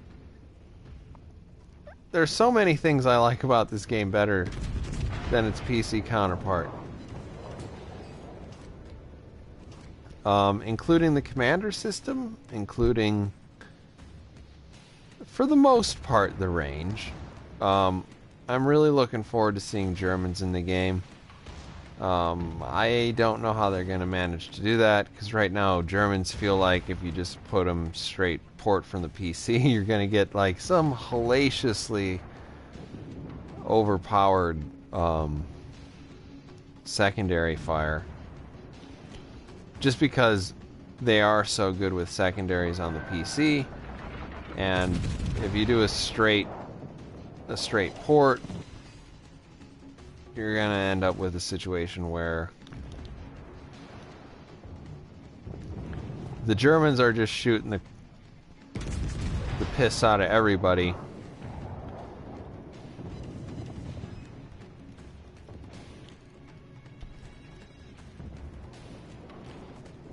There's so many things I like about this game better than its PC counterpart. Including the commander system, including, for the most part, the range. I'm really looking forward to seeing Germans in the game. I don't know how they're going to manage to do that, because right now Germans feel like if you just put them straight port from the PC, you're going to get like some hellaciously overpowered secondary fire. Just because they are so good with secondaries on the PC, and if you do a straight port, you're gonna end up with a situation where the Germans are just shooting the piss out of everybody.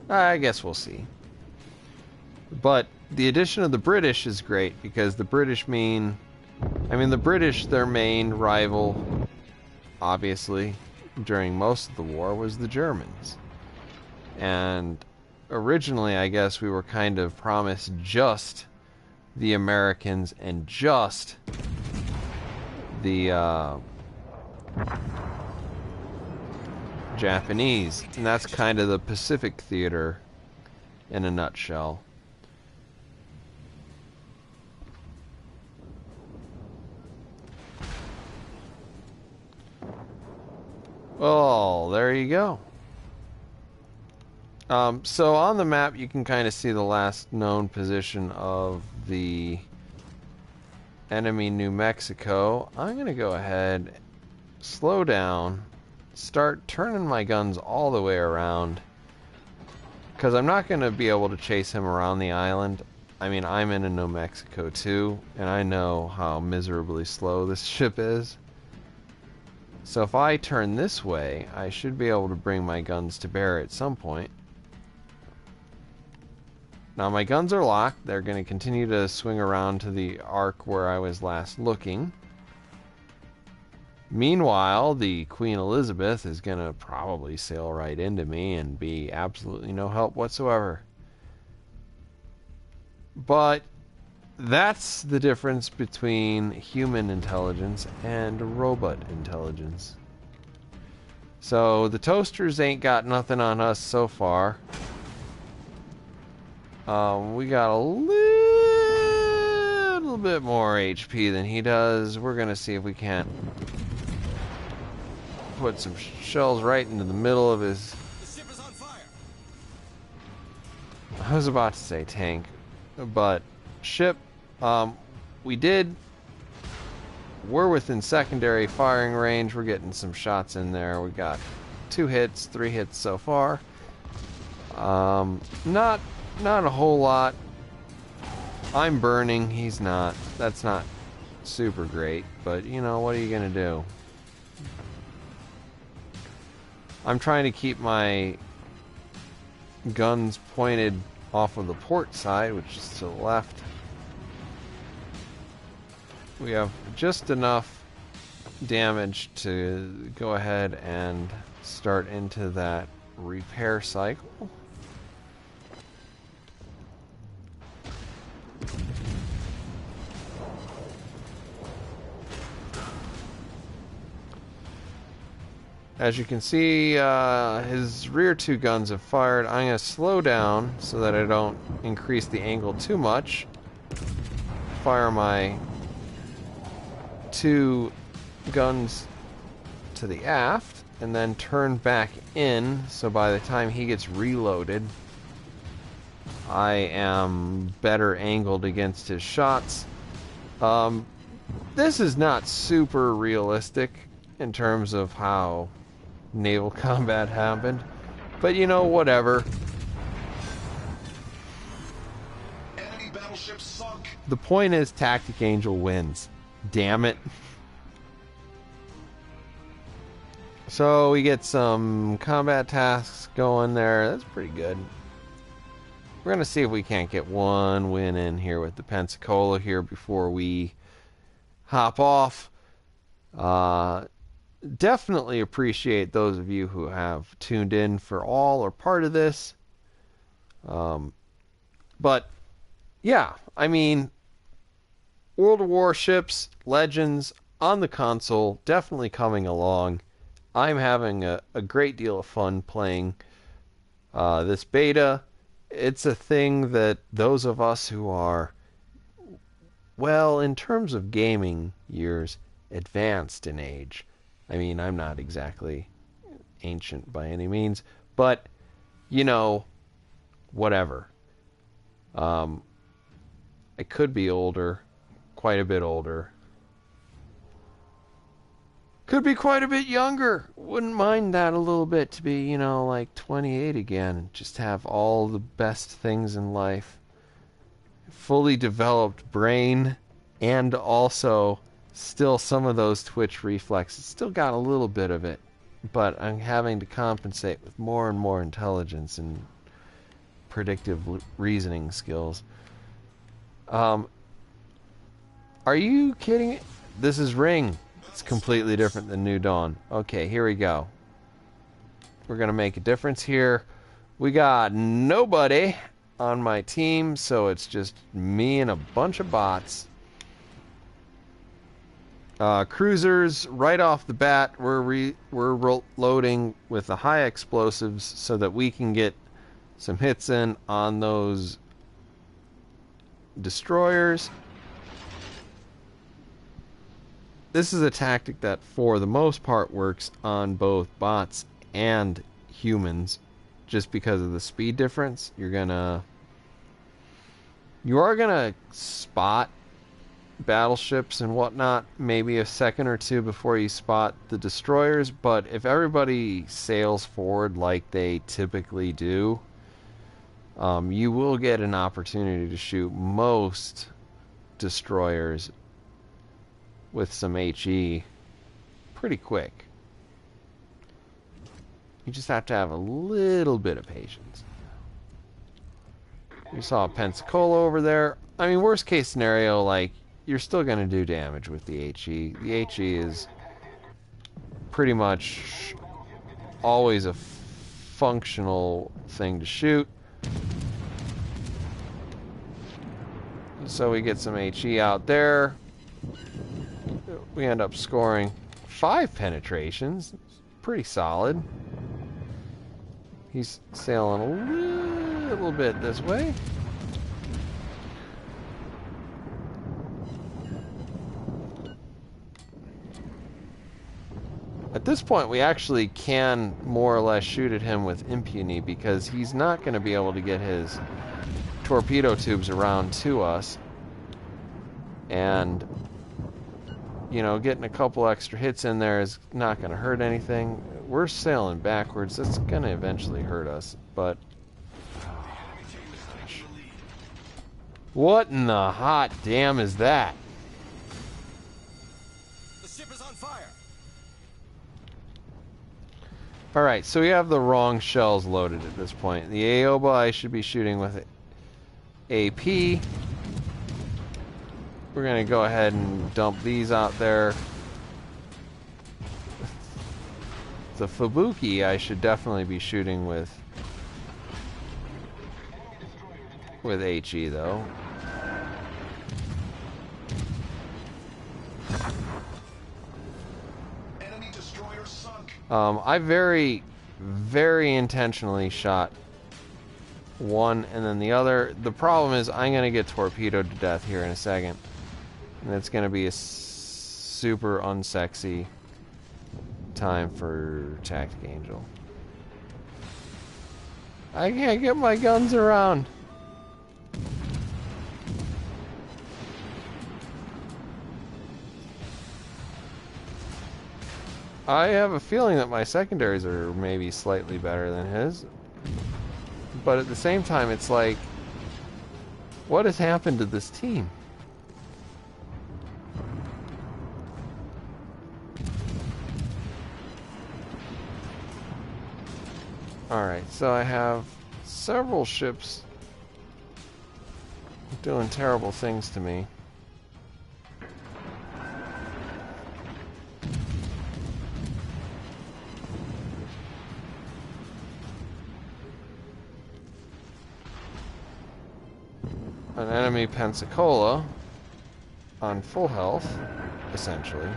I guess we'll see. But the addition of the British is great because the British the British, their main rival, obviously, during most of the war was the Germans. And originally, I guess we were kind of promised just the Americans and just the Japanese, and that's kind of the Pacific theater in a nutshell. Oh, there you go. So on the map, you can kind of see the last known position of the enemy New Mexico. I'm going to go ahead, slow down, start turning my guns all the way around, because I'm not going to be able to chase him around the island. I mean, I'm in New Mexico too, and I know how miserably slow this ship is. So if I turn this way, I should be able to bring my guns to bear at some point. Now my guns are locked. They're going to continue to swing around to the arc where I was last looking. Meanwhile, the Queen Elizabeth is going to probably sail right into me and be absolutely no help whatsoever. But that's the difference between human intelligence and robot intelligence. So the toasters ain't got nothing on us so far. We got a little bit more HP than he does. We're going to see if we can't put some shells right into the middle of his... The ship is on fire. I was about to say tank, but ship. We're within secondary firing range. We're getting some shots in there. We got 2 hits, 3 hits so far. Not a whole lot. I'm burning. He's not. That's not super great, but you know, what are you gonna do? I'm trying to keep my guns pointed off of the port side, which is to the left. We have just enough damage to go ahead and start into that repair cycle. as you can see, his rear two guns have fired. I'm going to slow down so that I don't increase the angle too much. Fire my two guns to the aft, and then turn back in, so by the time he gets reloaded, I am better angled against his shots. This is not super realistic in terms of how naval combat happened, but you know, whatever. Enemy battleship sunk. The point is, TacticAngel wins. Damn it. So we get some combat tasks going there. That's pretty good. We're going to see if we can't get one win in here with the Pensacola here before we hop off. Definitely appreciate those of you who have tuned in for all or part of this. But, yeah, I mean, World of Warships, Legends on the console, definitely coming along. I'm having a great deal of fun playing this beta. It's a thing that those of us who are, well, in terms of gaming years, advanced in age. I mean, I'm not exactly ancient by any means, but, you know, whatever. I could be older, quite a bit older. Could be quite a bit younger. Wouldn't mind that a little bit, to be, you know, like 28 again. Just have all the best things in life. Fully developed brain, and also still some of those twitch reflexes. Still got a little bit of it, but I'm having to compensate with more and more intelligence and predictive reasoning skills. Are you kidding? This is Ring. It's completely different than New Dawn. Okay, here we go. We're going to make a difference here. We got nobody on my team, so it's just me and a bunch of bots. Cruisers, right off the bat, we're loading with the high explosives so that we can get some hits in on those destroyers. This is a tactic that, for the most part, works on both bots and humans, just because of the speed difference. You are gonna spot battleships and whatnot, maybe a second or two before you spot the destroyers, but if everybody sails forward like they typically do, you will get an opportunity to shoot most destroyers with some HE pretty quick. You just have to have a little bit of patience. We saw a Pensacola over there. I mean, worst case scenario, like, you're still going to do damage with the HE. The HE is pretty much always a functional thing to shoot. So we get some HE out there. We end up scoring 5 penetrations. Pretty solid. He's sailing a little bit this way. At this point, we actually can more or less shoot at him with impunity, because he's not going to be able to get his torpedo tubes around to us. And, you know, getting a couple extra hits in there is not going to hurt anything. We're sailing backwards. That's going to eventually hurt us, but... What in the hot damn is that? The ship is on fire. Alright, so we have the wrong shells loaded at this point. The Aoba I should be shooting with AP. We're going to go ahead and dump these out there. The Fubuki I should definitely be shooting with HE though. Enemy destroyer sunk. I very, very intentionally shot one and then the other. The problem is I'm going to get torpedoed to death here in a second. And it's going to be a super unsexy time for TacticAngel. I can't get my guns around. I have a feeling that my secondaries are maybe slightly better than his. But at the same time, it's like, what has happened to this team? Alright, so I have several ships doing terrible things to me. An enemy Pensacola on full health, essentially.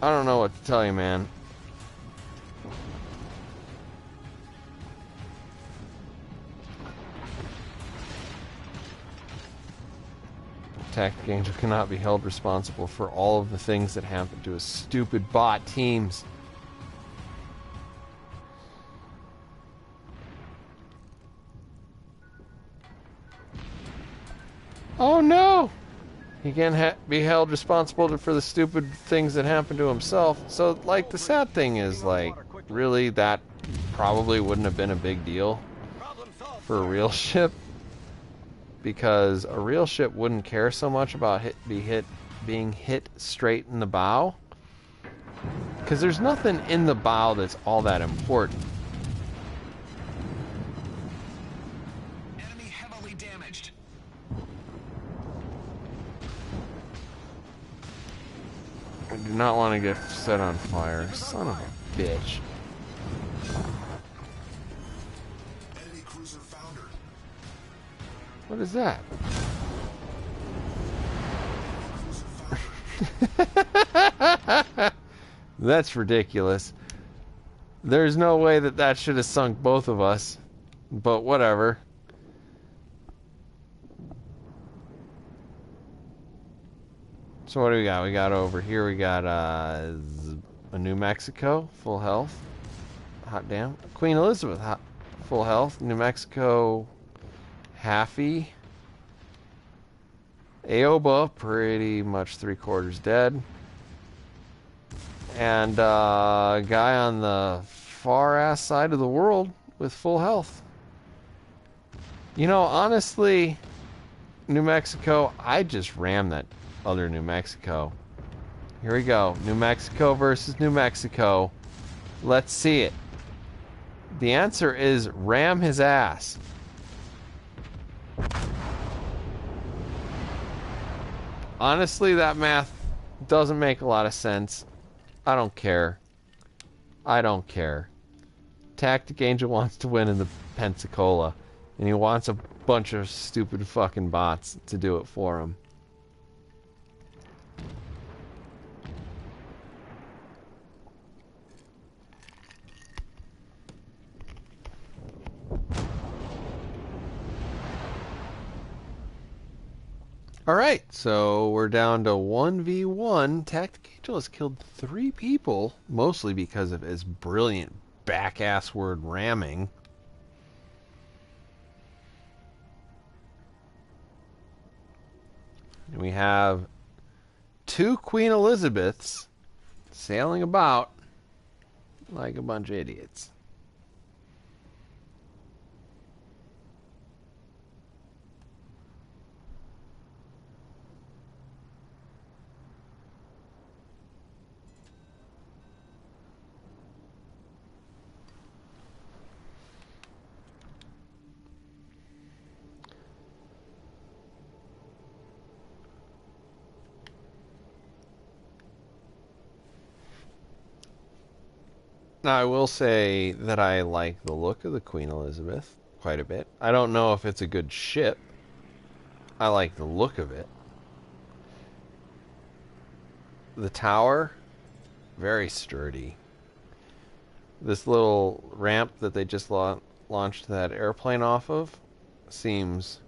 I don't know what to tell you, man. TacticAngel cannot be held responsible for all of the things that happen to his stupid bot teams. Oh no! He can't be held responsible for the stupid things that happen to himself. So, like, the sad thing is, like, really, that probably wouldn't have been a big deal for a real ship. Because a real ship wouldn't care so much about being hit straight in the bow. Because there's nothing in the bow that's all that important. Enemy heavily damaged. I do not want to get set on fire. Son of a bitch. Enemy cruiser foundered. What is that? That's ridiculous. There's no way that that should have sunk both of us. But whatever. So what do we got? We got over here, we got a New Mexico, full health. Hot damn. Queen Elizabeth, full health. New Mexico, halfy. Aoba, pretty much 3/4 dead. And a guy on the far ass side of the world with full health. You know, honestly, New Mexico, I just rammed that other New Mexico. Here we go. New Mexico versus New Mexico. Let's see it. The answer is ram his ass. Honestly, that math doesn't make a lot of sense. I don't care. I don't care. TacticAngel wants to win in the Pensacola, and he wants a bunch of stupid fucking bots to do it for him. Alright, so we're down to 1v1. TacticAngel has killed 3 people, mostly because of his brilliant back-ass word ramming. And we have 2 Queen Elizabeths sailing about like a bunch of idiots. Now, I will say that I like the look of the Queen Elizabeth quite a bit. I don't know if it's a good ship, I like the look of it. The tower, very sturdy. This little ramp that they just launched that airplane off of seems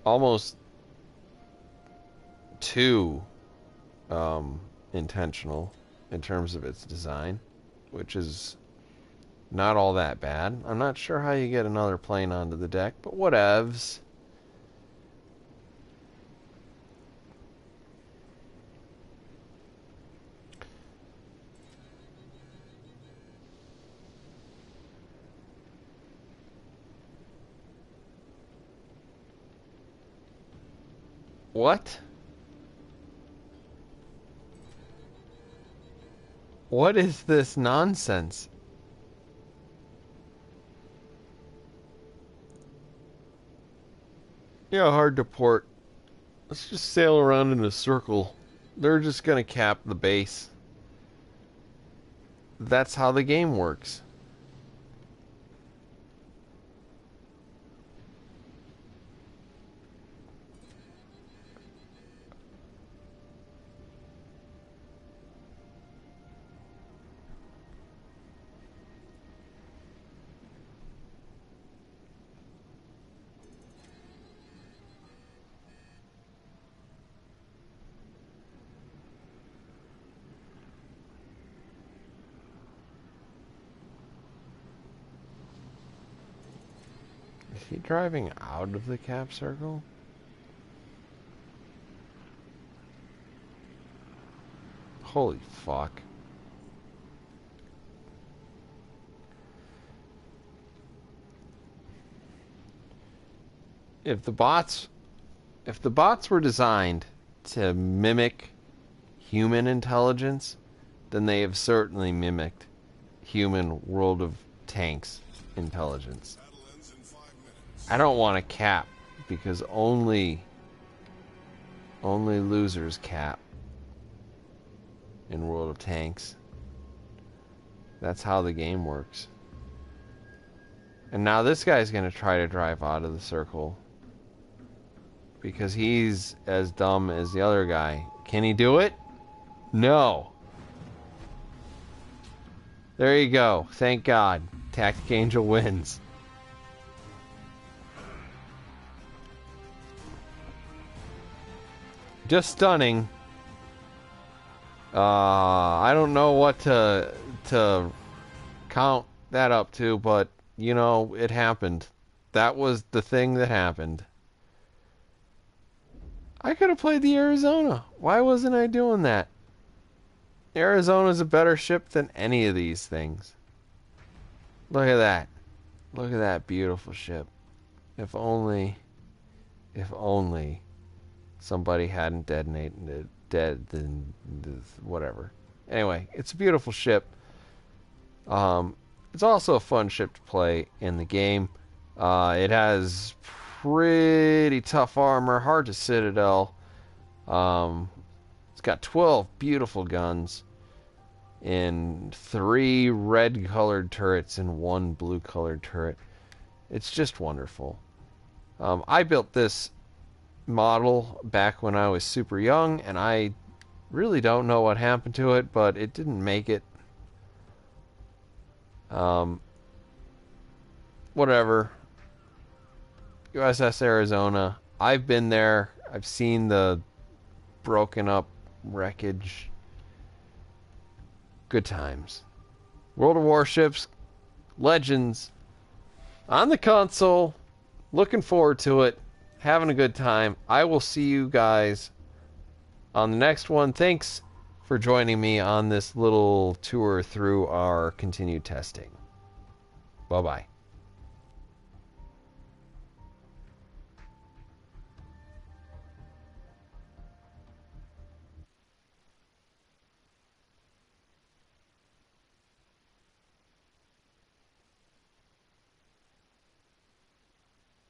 almost too intentional in terms of its design, which is not all that bad. I'm not sure how you get another plane onto the deck, but whatevs. What? What is this nonsense? Yeah, hard to port. Let's just sail around in a circle. They're just gonna cap the base. That's how the game works. Is he driving out of the cap circle? Holy fuck. If the bots were designed to mimic human intelligence, then they have certainly mimicked human World of Tanks intelligence. I don't want to cap because only losers cap in World of Tanks. That's how the game works. And now this guy's going to try to drive out of the circle because he's as dumb as the other guy. Can he do it? No. There you go. Thank God. TacticAngel wins. Just stunning. I don't know what to count that up to, but you know, it happened. That was the thing that happened. I could have played the Arizona. Why wasn't I doing that? Arizona's a better ship than any of these things. Look at that. Look at that beautiful ship. If only somebody hadn't detonated then whatever. Anyway, it's a beautiful ship. It's also a fun ship to play in the game. It has pretty tough armor, hard to citadel. It's got 12 beautiful guns and 3 red colored turrets and 1 blue colored turret. It's just wonderful. I built this model back when I was super young, and I really don't know what happened to it, but it didn't make it. Whatever. USS Arizona. I've been there. I've seen the broken up wreckage. Good times. World of Warships. Legends. On the console. Looking forward to it. Having a good time. I will see you guys on the next one. Thanks for joining me on this little tour through our continued testing. Bye-bye.